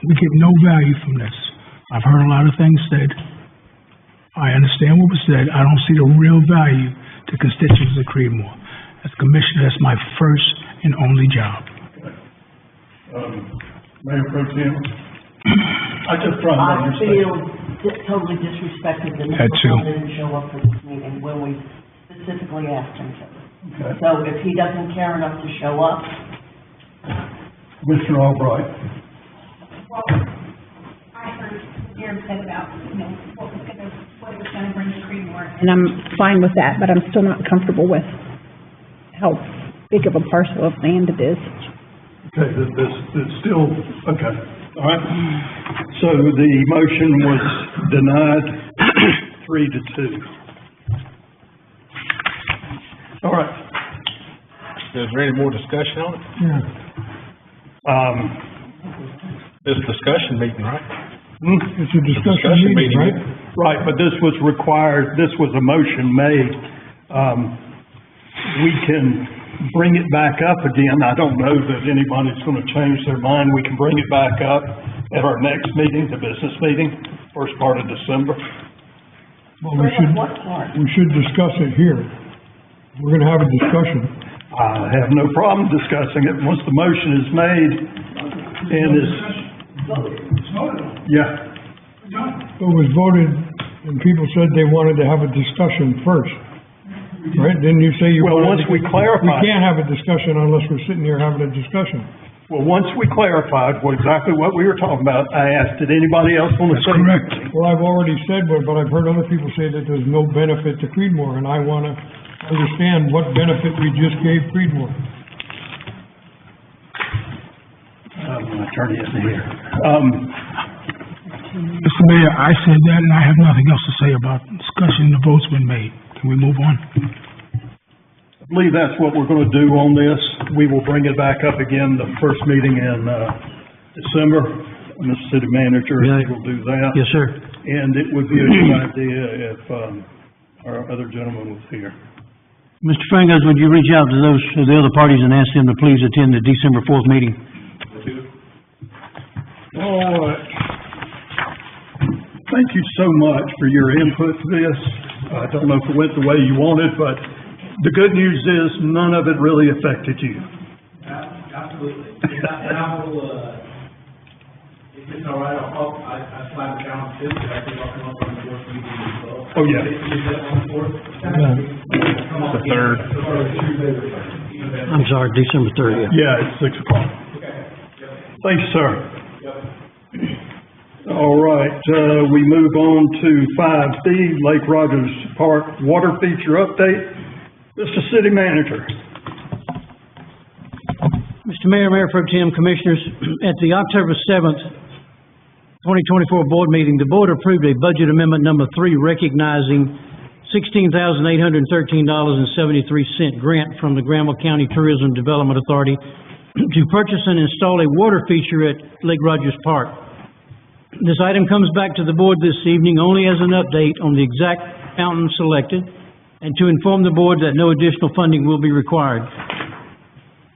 We get no value from this. I've heard a lot of things said. I understand what was said. I don't see the real value to constituents of Creedmoor. As commissioner, that's my first and only job. Mayor Pro Tem, I just try to I understand. feel totally disrespected that That Mr. too. Paul didn't show up for this meeting when we specifically asked him to. Okay. So if he doesn't care enough to show up, Mr. Albright. Well, I heard Aaron said about, what it was gonna bring to Creedmoor. And I'm fine with that, but I'm still not comfortable with how big of a parcel of land it is. Okay, it's still, okay, all right. So the motion was denied 3-2. All right. Is there any more discussion on it? This discussion meeting, right? It's a discussion meeting, right? Right, but this was required, this was a motion made. We can bring it back up again. I don't know that anybody's gonna change their mind. We can bring it back up at our next meeting, the business meeting, first part of December. Well, what part? we should discuss it here. We're gonna have a discussion. I have no problem discussing it. Once the motion is made and is, yeah, It was voted, and people said they wanted to have a discussion first. Right? Didn't you say you well, wanted once we We clarify, can't have a discussion unless we're sitting here having a discussion. well, once we clarified exactly what we were talking about, I asked, did anybody else want to say? anything? Well, I've already said, but I've heard other people say that there's no benefit to Creedmoor, and I wanna understand what benefit we just gave Creedmoor. I'm gonna turn it here. Mr. Mayor, I said that, and I have nothing else to say about discussion. The vote's been made. Can we move on? I believe that's what we're gonna do on this. We will bring it back up again, the first meeting in, December. Mr. City Manager Yeah. will do that. Yes, sir. And it would be a good idea if, our other gentleman was here. Mr. Frangos, would you reach out to the other parties and ask them to please attend the December 4th meeting? All right. Thank you so much for your input to this. I don't know if it went the way you wanted, but the good news is none of it really affected you. Absolutely. And I will, if it's all right, I slide it down too, because I think I'll come up on the work meeting as well. Oh, yeah. The third. I'm sorry, December 30th. Yeah, it's 6 o'clock. Thanks, sir. All right, we move on to 5D, Lake Rogers Park Water Feature Update. Mr. City Manager. Mr. Mayor, Mayor Pro Tem, Commissioners, at the October 7th, 2024 board meeting, the board approved a budget amendment number 3 recognizing $16,813.73 grant from the Granville County Tourism Development Authority to purchase and install a water feature at Lake Rogers Park. This item comes back to the board this evening only as an update on the exact fountain selected and to inform the board that no additional funding will be required.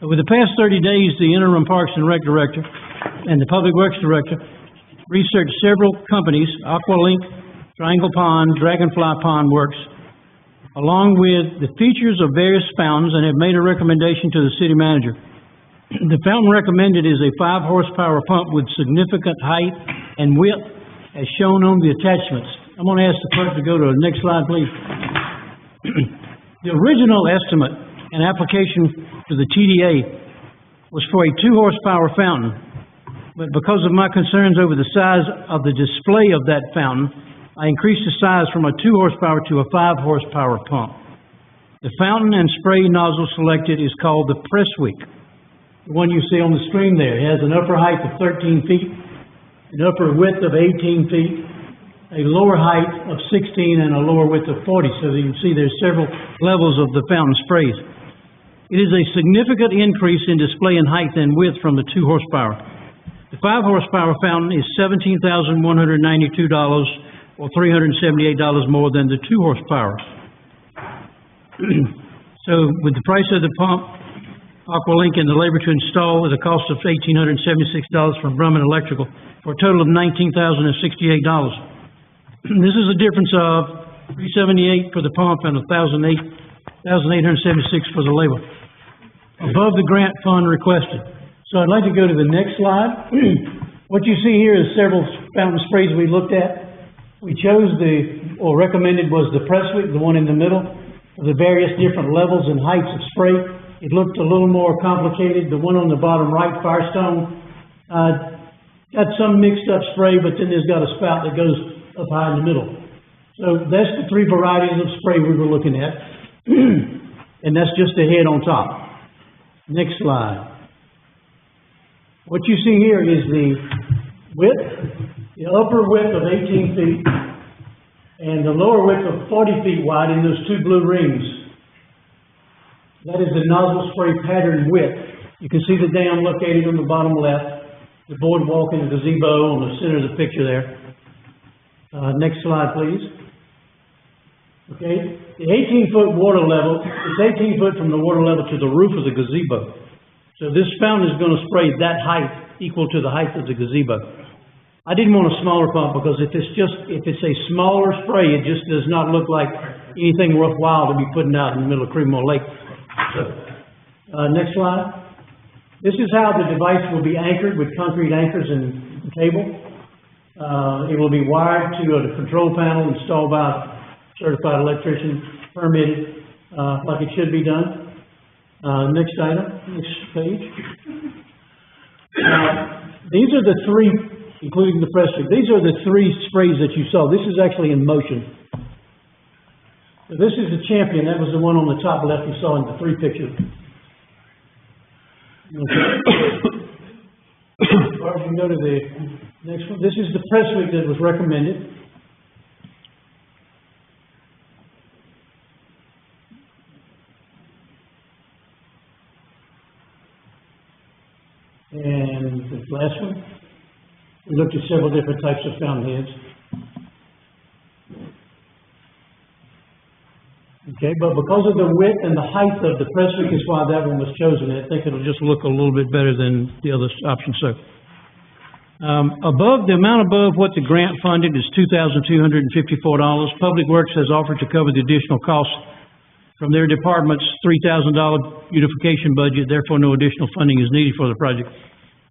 Over the past 30 days, the interim Parks and Rec Director and the Public Works Director researched several companies, Aqualink, Triangle Pond, Dragonfly Pond Works, along with the features of various fountains, and have made a recommendation to the city manager. The fountain recommended is a 5-horsepower pump with significant height and width as shown on the attachments. I'm going to ask the clerk to go to the next slide, please. The original estimate and application to the TDA was for a 2-horsepower fountain, but because of my concerns over the size of the display of that fountain, I increased the size from a 2-horsepower to a 5-horsepower pump. The fountain and spray nozzle selected is called the Presswick. The one you see on the screen there. It has an upper height of 13 feet, an upper width of 18 feet, a lower height of 16, and a lower width of 40. So you can see there's several levels of the fountain sprays. It is a significant increase in display in height and width from the 2-horsepower. The 5-horsepower fountain is $17,192, or $378 more than the 2-horsepower. So with the price of the pump, Aqualink, and the labor to install, with a cost of $1,876 from Brumman Electrical, for a total of $19,068. This is a difference of $378 for the pump and $1,876 for the labor, above the grant fund requested. So I'd like to go to the next slide. What you see here is several fountain sprays we looked at. We chose or recommended was the Presswick, the one in the middle, the various different levels and heights of spray. It looked a little more complicated. The one on the bottom right, Firestone, got some mixed up spray, but then there's got a spout that goes up high in the middle. So that's the 3 varieties of spray we were looking at. And that's just the head on top. Next slide. What you see here is the width, the upper width of 18 feet, and the lower width of 40 feet wide in those 2 blue rings. That is the nozzle spray pattern width. You can see the dam located on the bottom left, the boardwalk and the gazebo on the center of the picture there. Next slide, please. Okay, the 18-foot water level, it's 18 foot from the water level to the roof of the gazebo. So this fountain is going to spray that height equal to the height of the gazebo. I didn't want a smaller pump because if it's a smaller spray, it just does not look like anything worthwhile to be putting out in the middle of CREEDMOOR Lake. Next slide. This is how the device will be anchored with concrete anchors and cable. It will be wired to a control panel installed by a certified electrician, permitted, like it should be done. Next item, next page. These are the 3, including the Presswick, these are the 3 sprays that you saw. This is actually in motion. So this is the Champion. That was the one on the top left you saw in the 3 pictures. Okay. Or we can go to the next one. This is the Presswick that was recommended. And the last one, we looked at several different types of fountain heads. Okay, but because of the width and the height of the Presswick is why that one was chosen. I think it'll just look a little bit better than the other option. So, the amount above what the grant funded is $2,254. Public Works has offered to cover the additional costs from their department's $3,000 beautification budget. Therefore, no additional funding is needed for the project.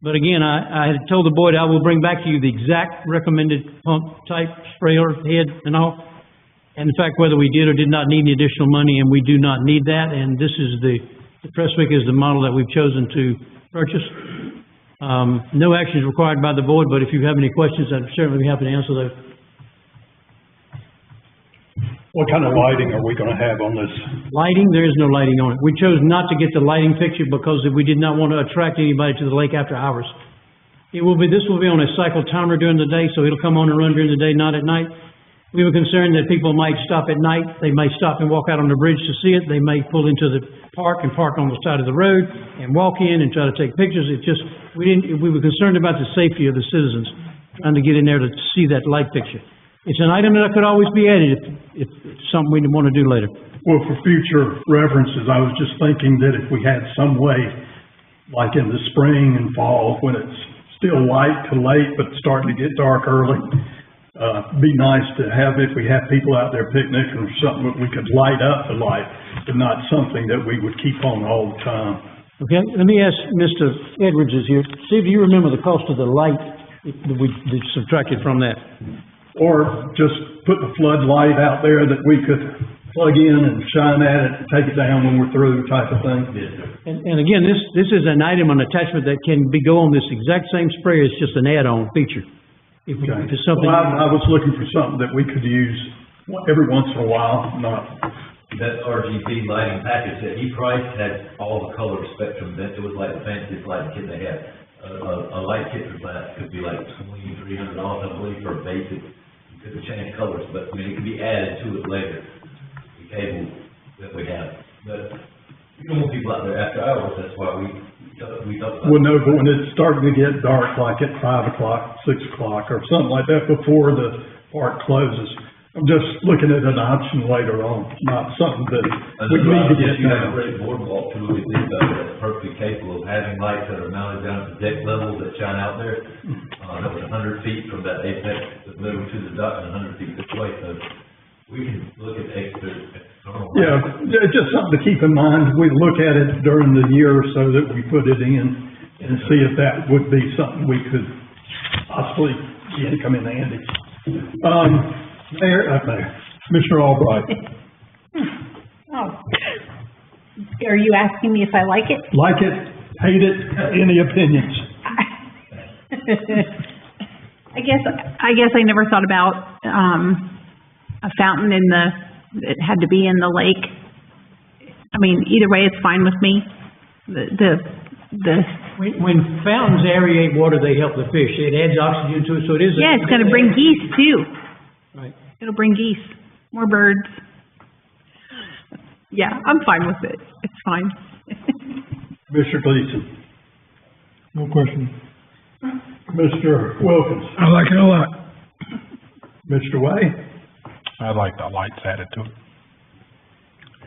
But again, I had told the board I will bring back to you the exact recommended pump type, sprayer, head, and all. and the fact whether we did or did not need any additional money, and we do not need that, and this is the Prestwick is the model that we've chosen to purchase. No action is required by the board, but if you have any questions, I'd certainly be happy to answer those. What kind of lighting are we gonna have on this? Lighting, there is no lighting on it. We chose not to get the lighting picture because we did not want to attract anybody to the lake after hours. This will be on a cycle timer during the day, so it'll come on and run during the day, not at night. We were concerned that people might stop at night, they may stop and walk out on the bridge to see it, they may pull into the park and park on the side of the road and walk in and try to take pictures. We were concerned about the safety of the citizens, trying to get in there to see that light picture. It's an item that could always be added if it's something we want to do later. Well, for future references, I was just thinking that if we had some way, like in the spring and fall, when it's still light to late, but starting to get dark early, be nice to have, if we have people out there picnicking or something, that we could light up the light, but not something that we would keep on all the time. Okay, let me ask Mr. Edwards is here. Steve, do you remember the cost of the light that we subtracted from that? Or just put the floodlight out there that we could plug in and shine at it and take it down when we're through, type of thing. And again, this is an item, an attachment that can go on this exact same sprayer. It's just an add-on feature. If it's something. Well, I was looking for something that we could use every once in a while, not. That RGB lighting package that he priced had all the color spectrum. That it was like the fanciest lighting kit they had. A light kit for that could be like $2,300, I believe, for a basic. You could change colors, but I mean, it could be added to it later. The cable that we have, but you don't want people out there after hours. That's why we talked about. Well, no, but when it's starting to get dark, like at 5 o'clock, 6 o'clock, or something like that, before the park closes, I'm just looking at an option later on, not something that we need to get You have a done. great boardwalk too, we think that's perfectly capable of having lights that are mounted down at the deck level that shine out there. That was 100 feet from that apex, that literally to the dock, and 100 feet this way, so we can look at external. Yeah, just something to keep in mind. We look at it during the year so that we put it in and see if that would be something we could possibly come in handy. Mayor, Commissioner Albright. Oh. Are you asking me if I like it? Like it, hate it, any opinions? I guess I never thought about, a fountain it had to be in the lake. I mean, either way, it's fine with me. When fountains aerate water, they help the fish. It adds oxygen to it, so it is. Yeah, it's gonna bring geese too. Right. It'll bring geese, more birds. Yeah, I'm fine with it. It's fine. Commissioner Gleason. No question. Mr. Wilkins. I like it a lot. Mr. Way. I like the lights added to it.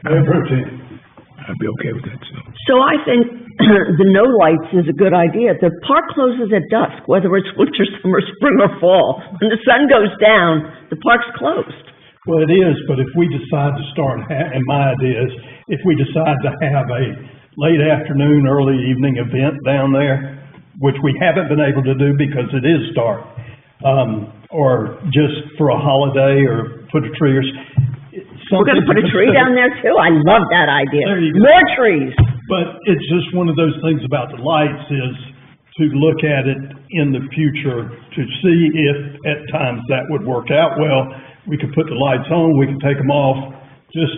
Mayor Pro Tem. I'd be okay with that, too. So I think the no lights is a good idea. The park closes at dusk, whether it's winter, summer, spring, or fall. When the sun goes down, the park's closed. Well, it is, but if we decide to start, and my idea is, if we decide to have a late afternoon, early evening event down there, which we haven't been able to do because it is dark, or just for a holiday, or put a tree or we're gonna put a tree down there too? I love that idea. There you go. More trees. But it's just one of those things about the lights is to look at it in the future to see if at times that would work out well. We could put the lights on, we could take them off, just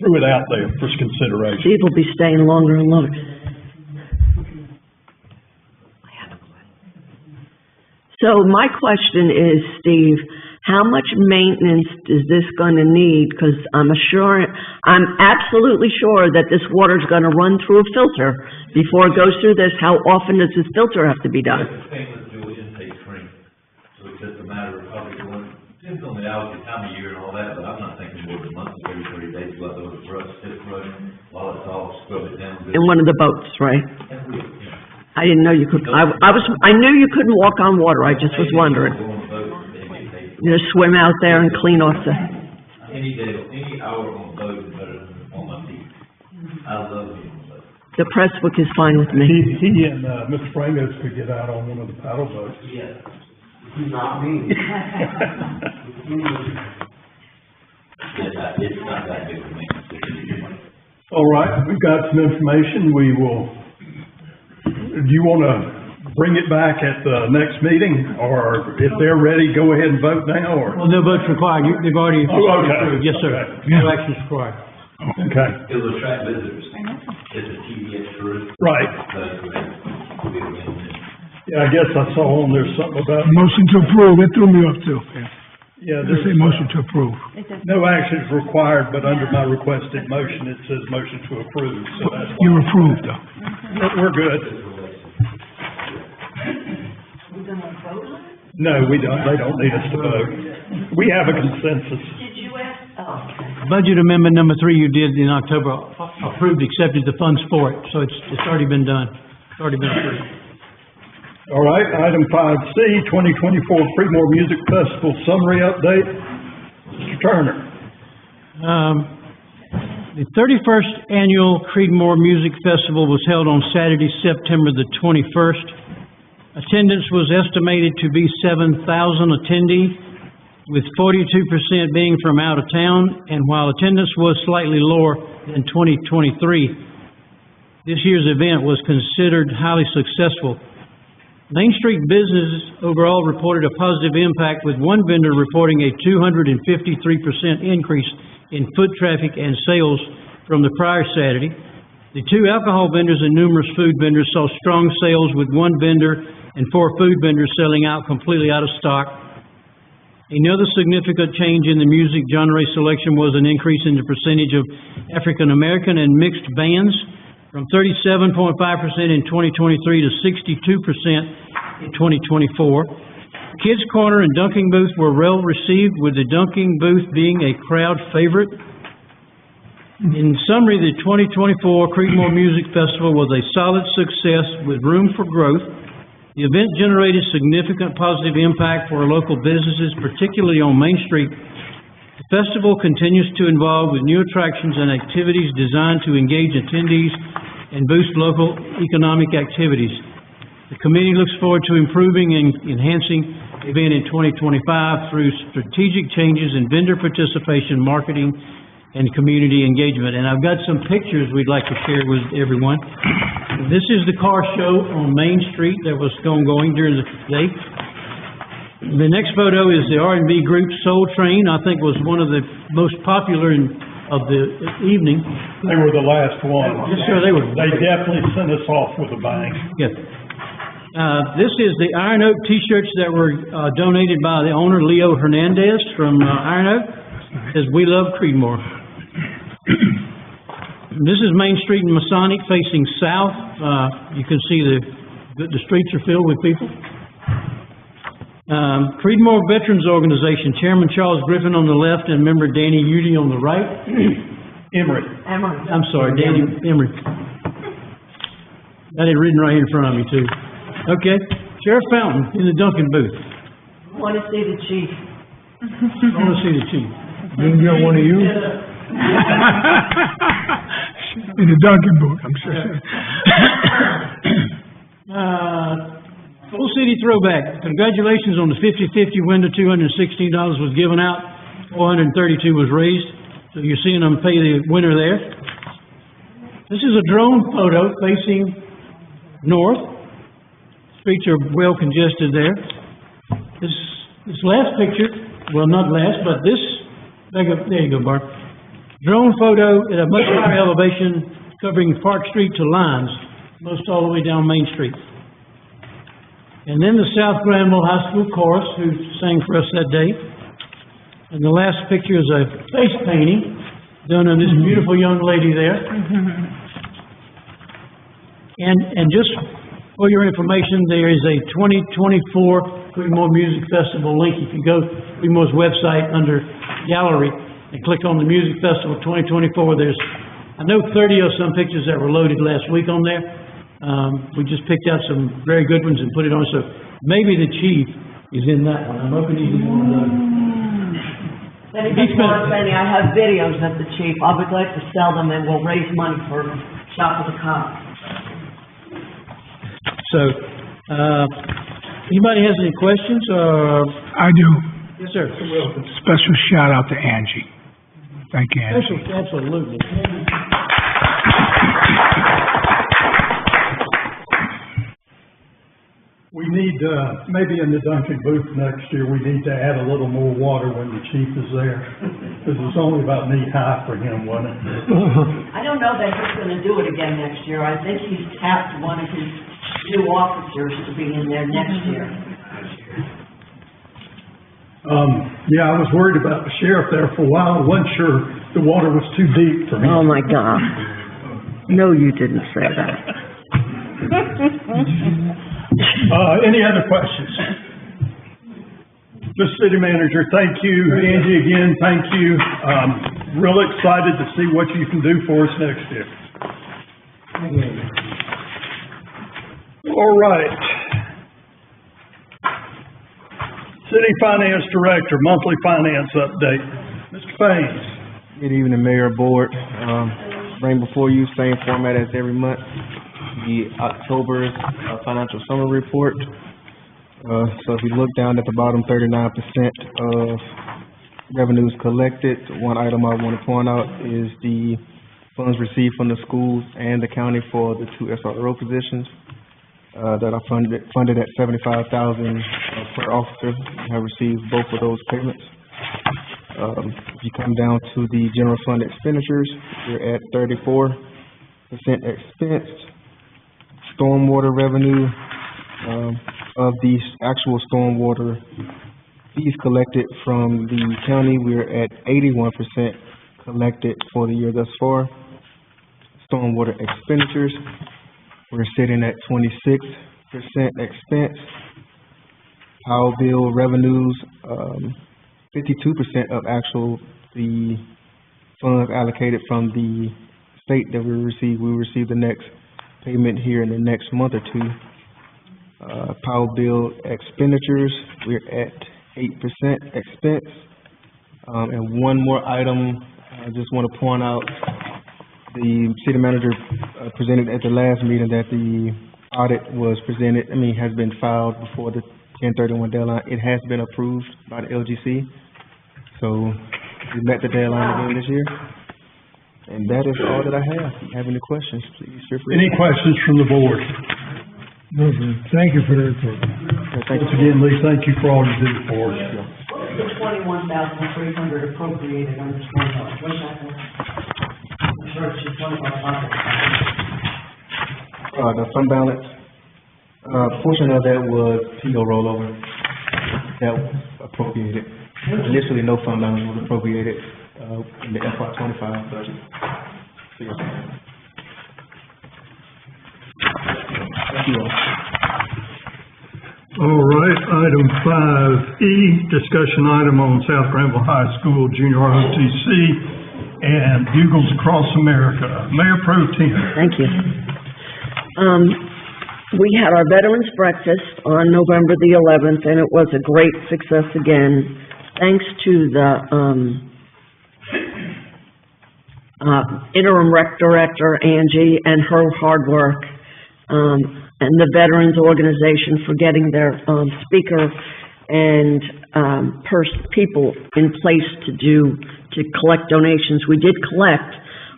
threw it out there for consideration. People will be staying longer and longer. So my question is, Steve, how much maintenance is this gonna need? Because I'm absolutely sure that this water's gonna run through a filter before it goes through this. How often does this filter have to be done? It's a stainless steel intake screen, so it's just a matter of probably going, depends on the hour, the time of year and all that, but I'm not thinking more than a month, every 30 days, go out there with a brush, stick brush, while it's all, scrub it down. In one of the boats, right? Yeah. I didn't know you could, I knew you couldn't walk on water, I just was wondering. You just swim out there and clean off the... Any day, any hour on the boat is better than on my feet. I love being on the boat. The Prestwick is fine with me. He and, Mr. Frangos could get out on one of the paddle boats. Yeah. Not me. it's not that big of a maintenance. All right, we've got some information. We will, do you want to bring it back at the next meeting? Or if they're ready, go ahead and vote now, or? Well, no vote's required. They've already. Oh, okay. Yes, sir. Okay. No action's required. Okay, It will attract visitors. It's a TVS tourist. right. Will be a win-win. Yeah, I guess I saw on there something about, Motion to approve, that threw me off too. yeah, Just say there's motion to approve. no action is required, but under my requested motion, it says motion to approve, so that's why. You're approved though. We're good. No, we don't, they don't need us to vote. We have a consensus. Budget amendment number 3 you did in October, approved, accepted the funds for it, so it's already been done. It's already been approved. All right, item 5C, 2024 Creedmoor Music Festival Summary Update. Mr. Turner. The 31st Annual Creedmoor Music Festival was held on Saturday, September the 21st. Attendance was estimated to be 7,000 attendees, with 42% being from out of town, and while attendance was slightly lower than 2023, this year's event was considered highly successful. Main Street businesses overall reported a positive impact, with one vendor reporting a 253% increase in foot traffic and sales from the prior Saturday. The 2 alcohol vendors and numerous food vendors saw strong sales, with one vendor and 4 food vendors selling out completely out of stock. Another significant change in the music genre selection was an increase in the percentage of African American and mixed bands, from 37.5% in 2023 to 62% in 2024. Kids Corner and Dunking Booth were well received, with the Dunking Booth being a crowd favorite. In summary, the 2024 Creedmoor Music Festival was a solid success with room for growth. The event generated significant positive impact for our local businesses, particularly on Main Street. The festival continues to involve with new attractions and activities designed to engage attendees and boost local economic activities. The committee looks forward to improving and enhancing the event in 2025 through strategic changes in vendor participation, marketing, and community engagement. And I've got some pictures we'd like to share with everyone. This is the car show on Main Street that was going during the day. The next photo is the R&B group Soul Train. I think was one of the most popular of the evening. They were the last one. Yes, sir, they were. They definitely sent us off with a bang. Yes. This is the Iron Oak T-shirts that were donated by the owner, Leo Hernandez from Iron Oak. It says, "We love Creedmoor." This is Main Street in Masonic facing south. You can see the streets are filled with people. Creedmoor Veterans Organization, Chairman Charles Griffin on the left and member Danny Udy on the right. Emery. I'm sorry, Danny Emery. Got it written right here in front of me too. Okay, Sheriff Fountain in the Duncan booth. Want to see the chief. I want to see the chief. Didn't get one of you? In the Duncan booth, I'm sure. Full City Throwback. Congratulations on the 50/50 window. $216 was given out. $432 was raised. So you're seeing them pay the winner there. This is a drone photo facing north. Streets are well congested there. This last picture, well, not last, but this, there you go, Bart. Drone photo at a much higher elevation covering Park Street to Lines, most all the way down Main Street. And then the South Granville High School Chorus, who sang for us that day. And the last picture is a face painting done on this beautiful young lady there. And just for your information, there is a 2024 Creedmoor Music Festival link. If you go to Creedmoor's website under Gallery and click on the Music Festival 2024, there's, I know 30 or some pictures that were loaded last week on there. We just picked out some very good ones and put it on, so maybe the chief is in that one. I'm hoping he's in one of those. I have videos of the chief. I'll be glad to sell them and we'll raise money for Shop of the Cop. So, anybody has any questions, or? I do. Yes, sir. Special shout out to Angie. Thank you, Angie. Absolutely. We need, maybe in the Duncan booth next year, we need to add a little more water when the chief is there, because it's only about knee high for him, wasn't it? I don't know that he's gonna do it again next year. I think he's tapped one of his new officers to be in there next year. Yeah, I was worried about the sheriff there for a while. I wasn't sure the water was too deep for him. Oh, my God. No, you didn't say that. Any other questions? Mr. City Manager, thank you. Angie, again, thank you. Real excited to see what you can do for us next year. All right. City Finance Director, monthly finance update. Mr. Payne. Good evening, Mayor, Board. Bring before you, same format as every month, the October financial summary report. So if you look down at the bottom, 39% of revenues collected. One item I want to point out is the funds received from the schools and the county for the 2 SRO positions that are funded at $75,000 per officer. We have received both of those payments. If you come down to the general fund expenditures, we're at 34% expense. Stormwater revenue, of the actual stormwater fees collected from the county, we're at 81% collected for the year thus far. Stormwater expenditures, we're sitting at 26% expense. Power bill revenues, 52% of the funds allocated from the state that we receive. We will receive the next payment here in the next month or two. Power bill expenditures, we're at 8% expense. And one more item, I just want to point out, the city manager presented at the last meeting that the audit was has been filed before the 10/31 deadline. It has been approved by the LGC. So we met the deadline again this year. And that is all that I have. If you have any questions, please feel free. Any questions from the board? No, sir. Thank you for the report. Once again, Lee, thank you for all you do for us. What's the 21,300 appropriated on this one? What's that for? I'm sure it's just one of our pockets. The fund balance, portion of that was PO rollover that was appropriated. Initially, no fund balance was appropriated, in the FY 25 budget. Thank you all. All right, item 5E, discussion item on South Granville High School Junior ROTC and Bugles Across America. Mayor Pro Tem. Thank you. We had our Veterans Breakfast on November the 11th, and it was a great success again, thanks to the interim rec director, Angie, and her hard work, and the Veterans Organization for getting their speaker and people in place to collect donations. We did collect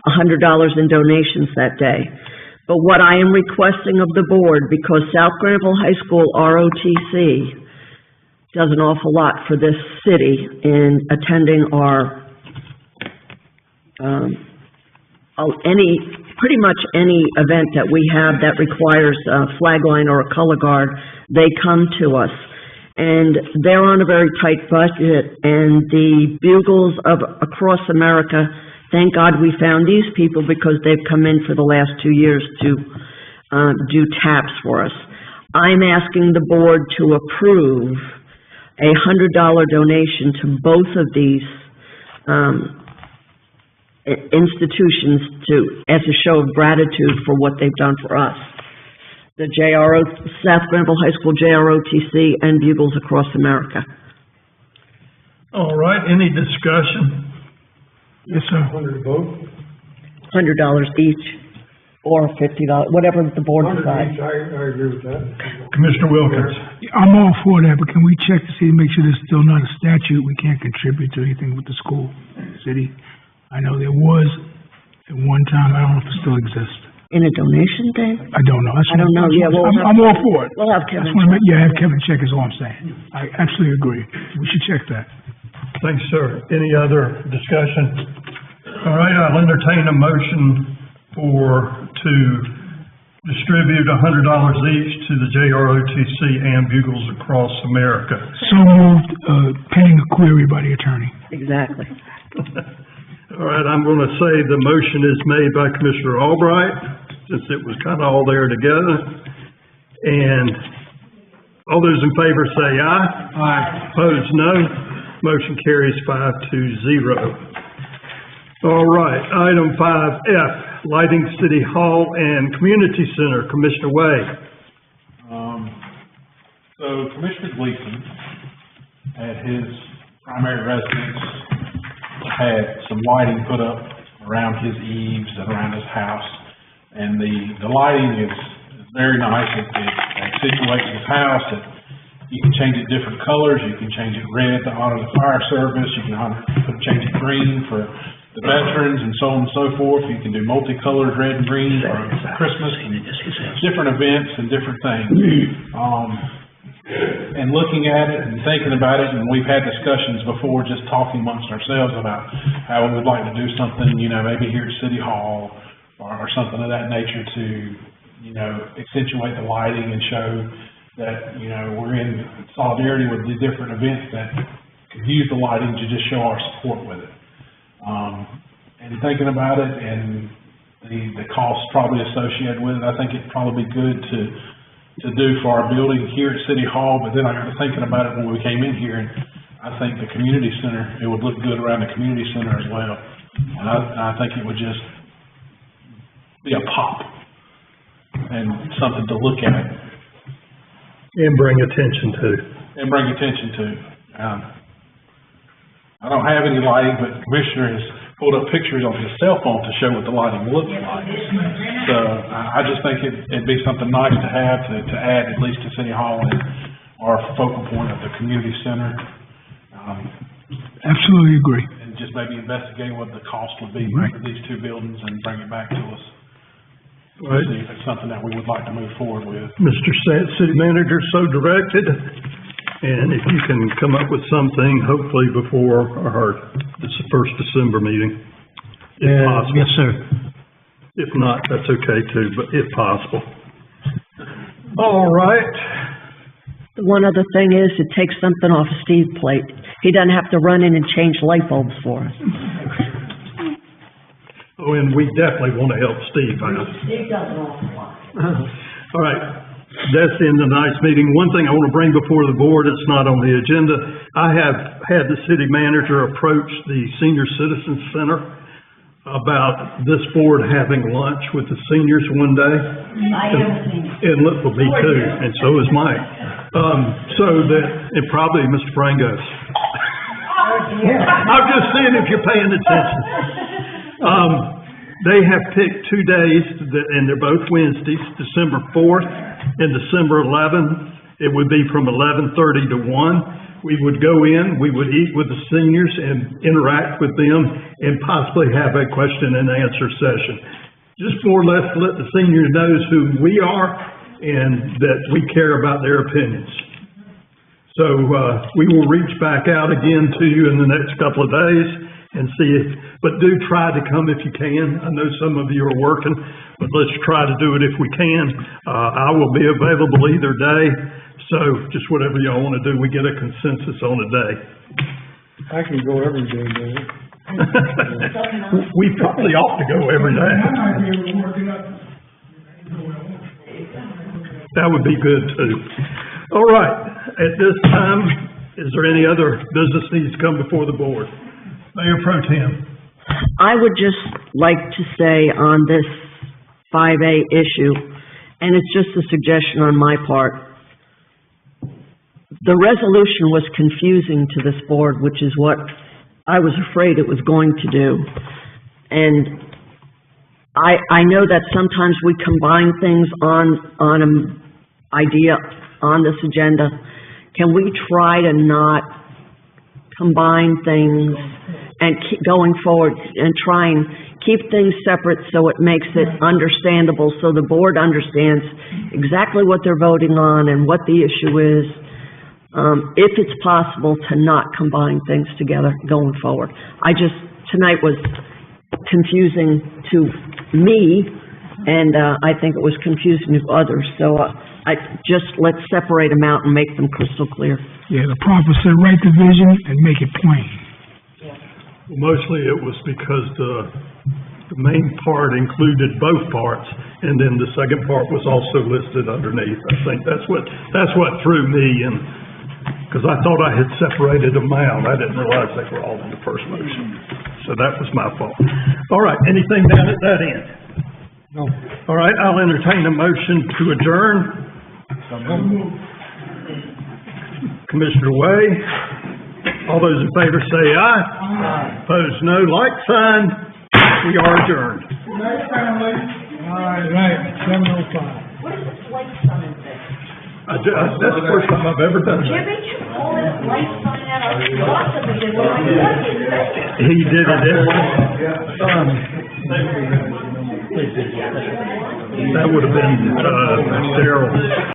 $100 in donations that day. But what I am requesting of the board, because South Granville High School ROTC does an awful lot for this city in attending our pretty much any event that we have that requires a flag line or a color guard, they come to us. And they're on a very tight budget, and the Bugles of Across America, thank God we found these people because they've come in for the last 2 years to do taps for us. I'm asking the board to approve a $100 donation to both of these institutions as a show of gratitude for what they've done for us. The South Granville High School JROTC and Bugles Across America. All right, any discussion? Yes, sir. $100 each, or $50, whatever the board decides. I agree with that. Commissioner Wilkins. I'm all for that, but can we check to see, make sure there's still not a statute, we can't contribute to anything with the school, city? I know there was at one time, I don't know if it still exists. In a donation thing? I don't know. I don't know, yeah, I'm all for it. We'll have Kevin. Have Kevin check is all I'm saying. I absolutely agree. We should check that. Thanks, sir. Any other discussion? All right, I'll entertain a motion to distribute $100 each to the JROTC and Bugles across America. So moved, pending a query by the attorney. Exactly. All right, I'm going to say the motion is made by Commissioner Albright, since it was kind of all there together. And all those in favor say aye. Aye. Opposed, no. Motion carries 5-0. All right, item 5F, Lighting City Hall and Community Center, Commissioner Way. So Commissioner Gleason, at his primary residence, had some lighting put up around his eaves and around his house. And the lighting is very nice. It accentuates his house. You can change it different colors. You can change it red to honor the fire service. You can change it green for the veterans and so on and so forth. You can do multicolored red and green for Christmas and different events and different things. And looking at it and thinking about it, and we've had discussions before, just talking amongst ourselves about how we would like to do something, maybe here at City Hall or something of that nature to, accentuate the lighting and show that, we're in solidarity with the different events that could use the lighting to just show our support with it. And thinking about it and the costs probably associated with it, I think it'd probably be good to do for our building here at City Hall, but then I got to thinking about it when we came in here, and I think the community center, it would look good around the community center as well. And I think it would just be a pop and something to look at. And bring attention to. I don't have any lighting, but the commissioner has pulled up pictures on his cell phone to show what the lighting looks like. So I just think it'd be something nice to have to add at least to City Hall and our focal point of the community center. Absolutely agree. And just maybe investigate what the cost would be for these two buildings and bring it back to us. Right. See if it's something that we would like to move forward with. Mr. City Manager, so directed. And if you can come up with something, hopefully before this first December meeting, if possible. Yes, sir. If not, that's okay too, but if possible. All right. The one other thing is, it takes something off Steve's plate. He doesn't have to run in and change light bulbs for us. Oh, and we definitely want to help Steve out. Steve does an awful lot. All right. That's the end of tonight's meeting. One thing I want to bring before the board, it's not on the agenda. I have had the city manager approach the Senior Citizens Center about this board having lunch with the seniors one day. I am a senior. And look, will be too, and so is Mike. And probably Mr. Frangos. I'm just seeing if you're paying attention. They have picked 2 days, and they're both Wednesdays, December 4th and December 11th. It would be from 11:30 to 1. We would go in, we would eat with the seniors and interact with them and possibly have a question and answer session. Just more or less let the seniors know who we are and that we care about their opinions. So we will reach back out again to you in the next couple of days and see it, but do try to come if you can. I know some of you are working, but let's try to do it if we can. I will be available either day, so just whatever y'all want to do, we get a consensus on a day. I can go every day, man. We probably ought to go every day. That would be good too. All right, at this time, is there any other business needs to come before the board? Mayor Pro Tem. I would just like to say on this 5A issue, and it's just a suggestion on my part, the resolution was confusing to this board, which is what I was afraid it was going to do. And I know that sometimes we combine things on an idea on this agenda. Can we try to not combine things and keep going forward and try and keep things separate so it makes it understandable, so the board understands exactly what they're voting on and what the issue is. If it's possible to not combine things together going forward. Tonight was confusing to me, and, I think it was confusing to others, so, let's separate them out and make them crystal clear. Yeah, the prophet said, write the vision and make it plain. Mostly it was because the main part included both parts, and then the second part was also listed underneath. I think that's what threw me, and, because I thought I had separated them out. I didn't realize they were all in the first motion. So that was my fault. All right, anything down at that end? No. All right, I'll entertain a motion to adjourn. Commissioner Way, all those in favor say aye. Aye. Opposed, no. Like sign. We are adjourned. Good night, family. All right, 7:05. What is this light sign thing? That's the first time I've ever done that. Jimmy, all this light sign out, I was lots of it, what is this? He did it. That would have been, Darryl.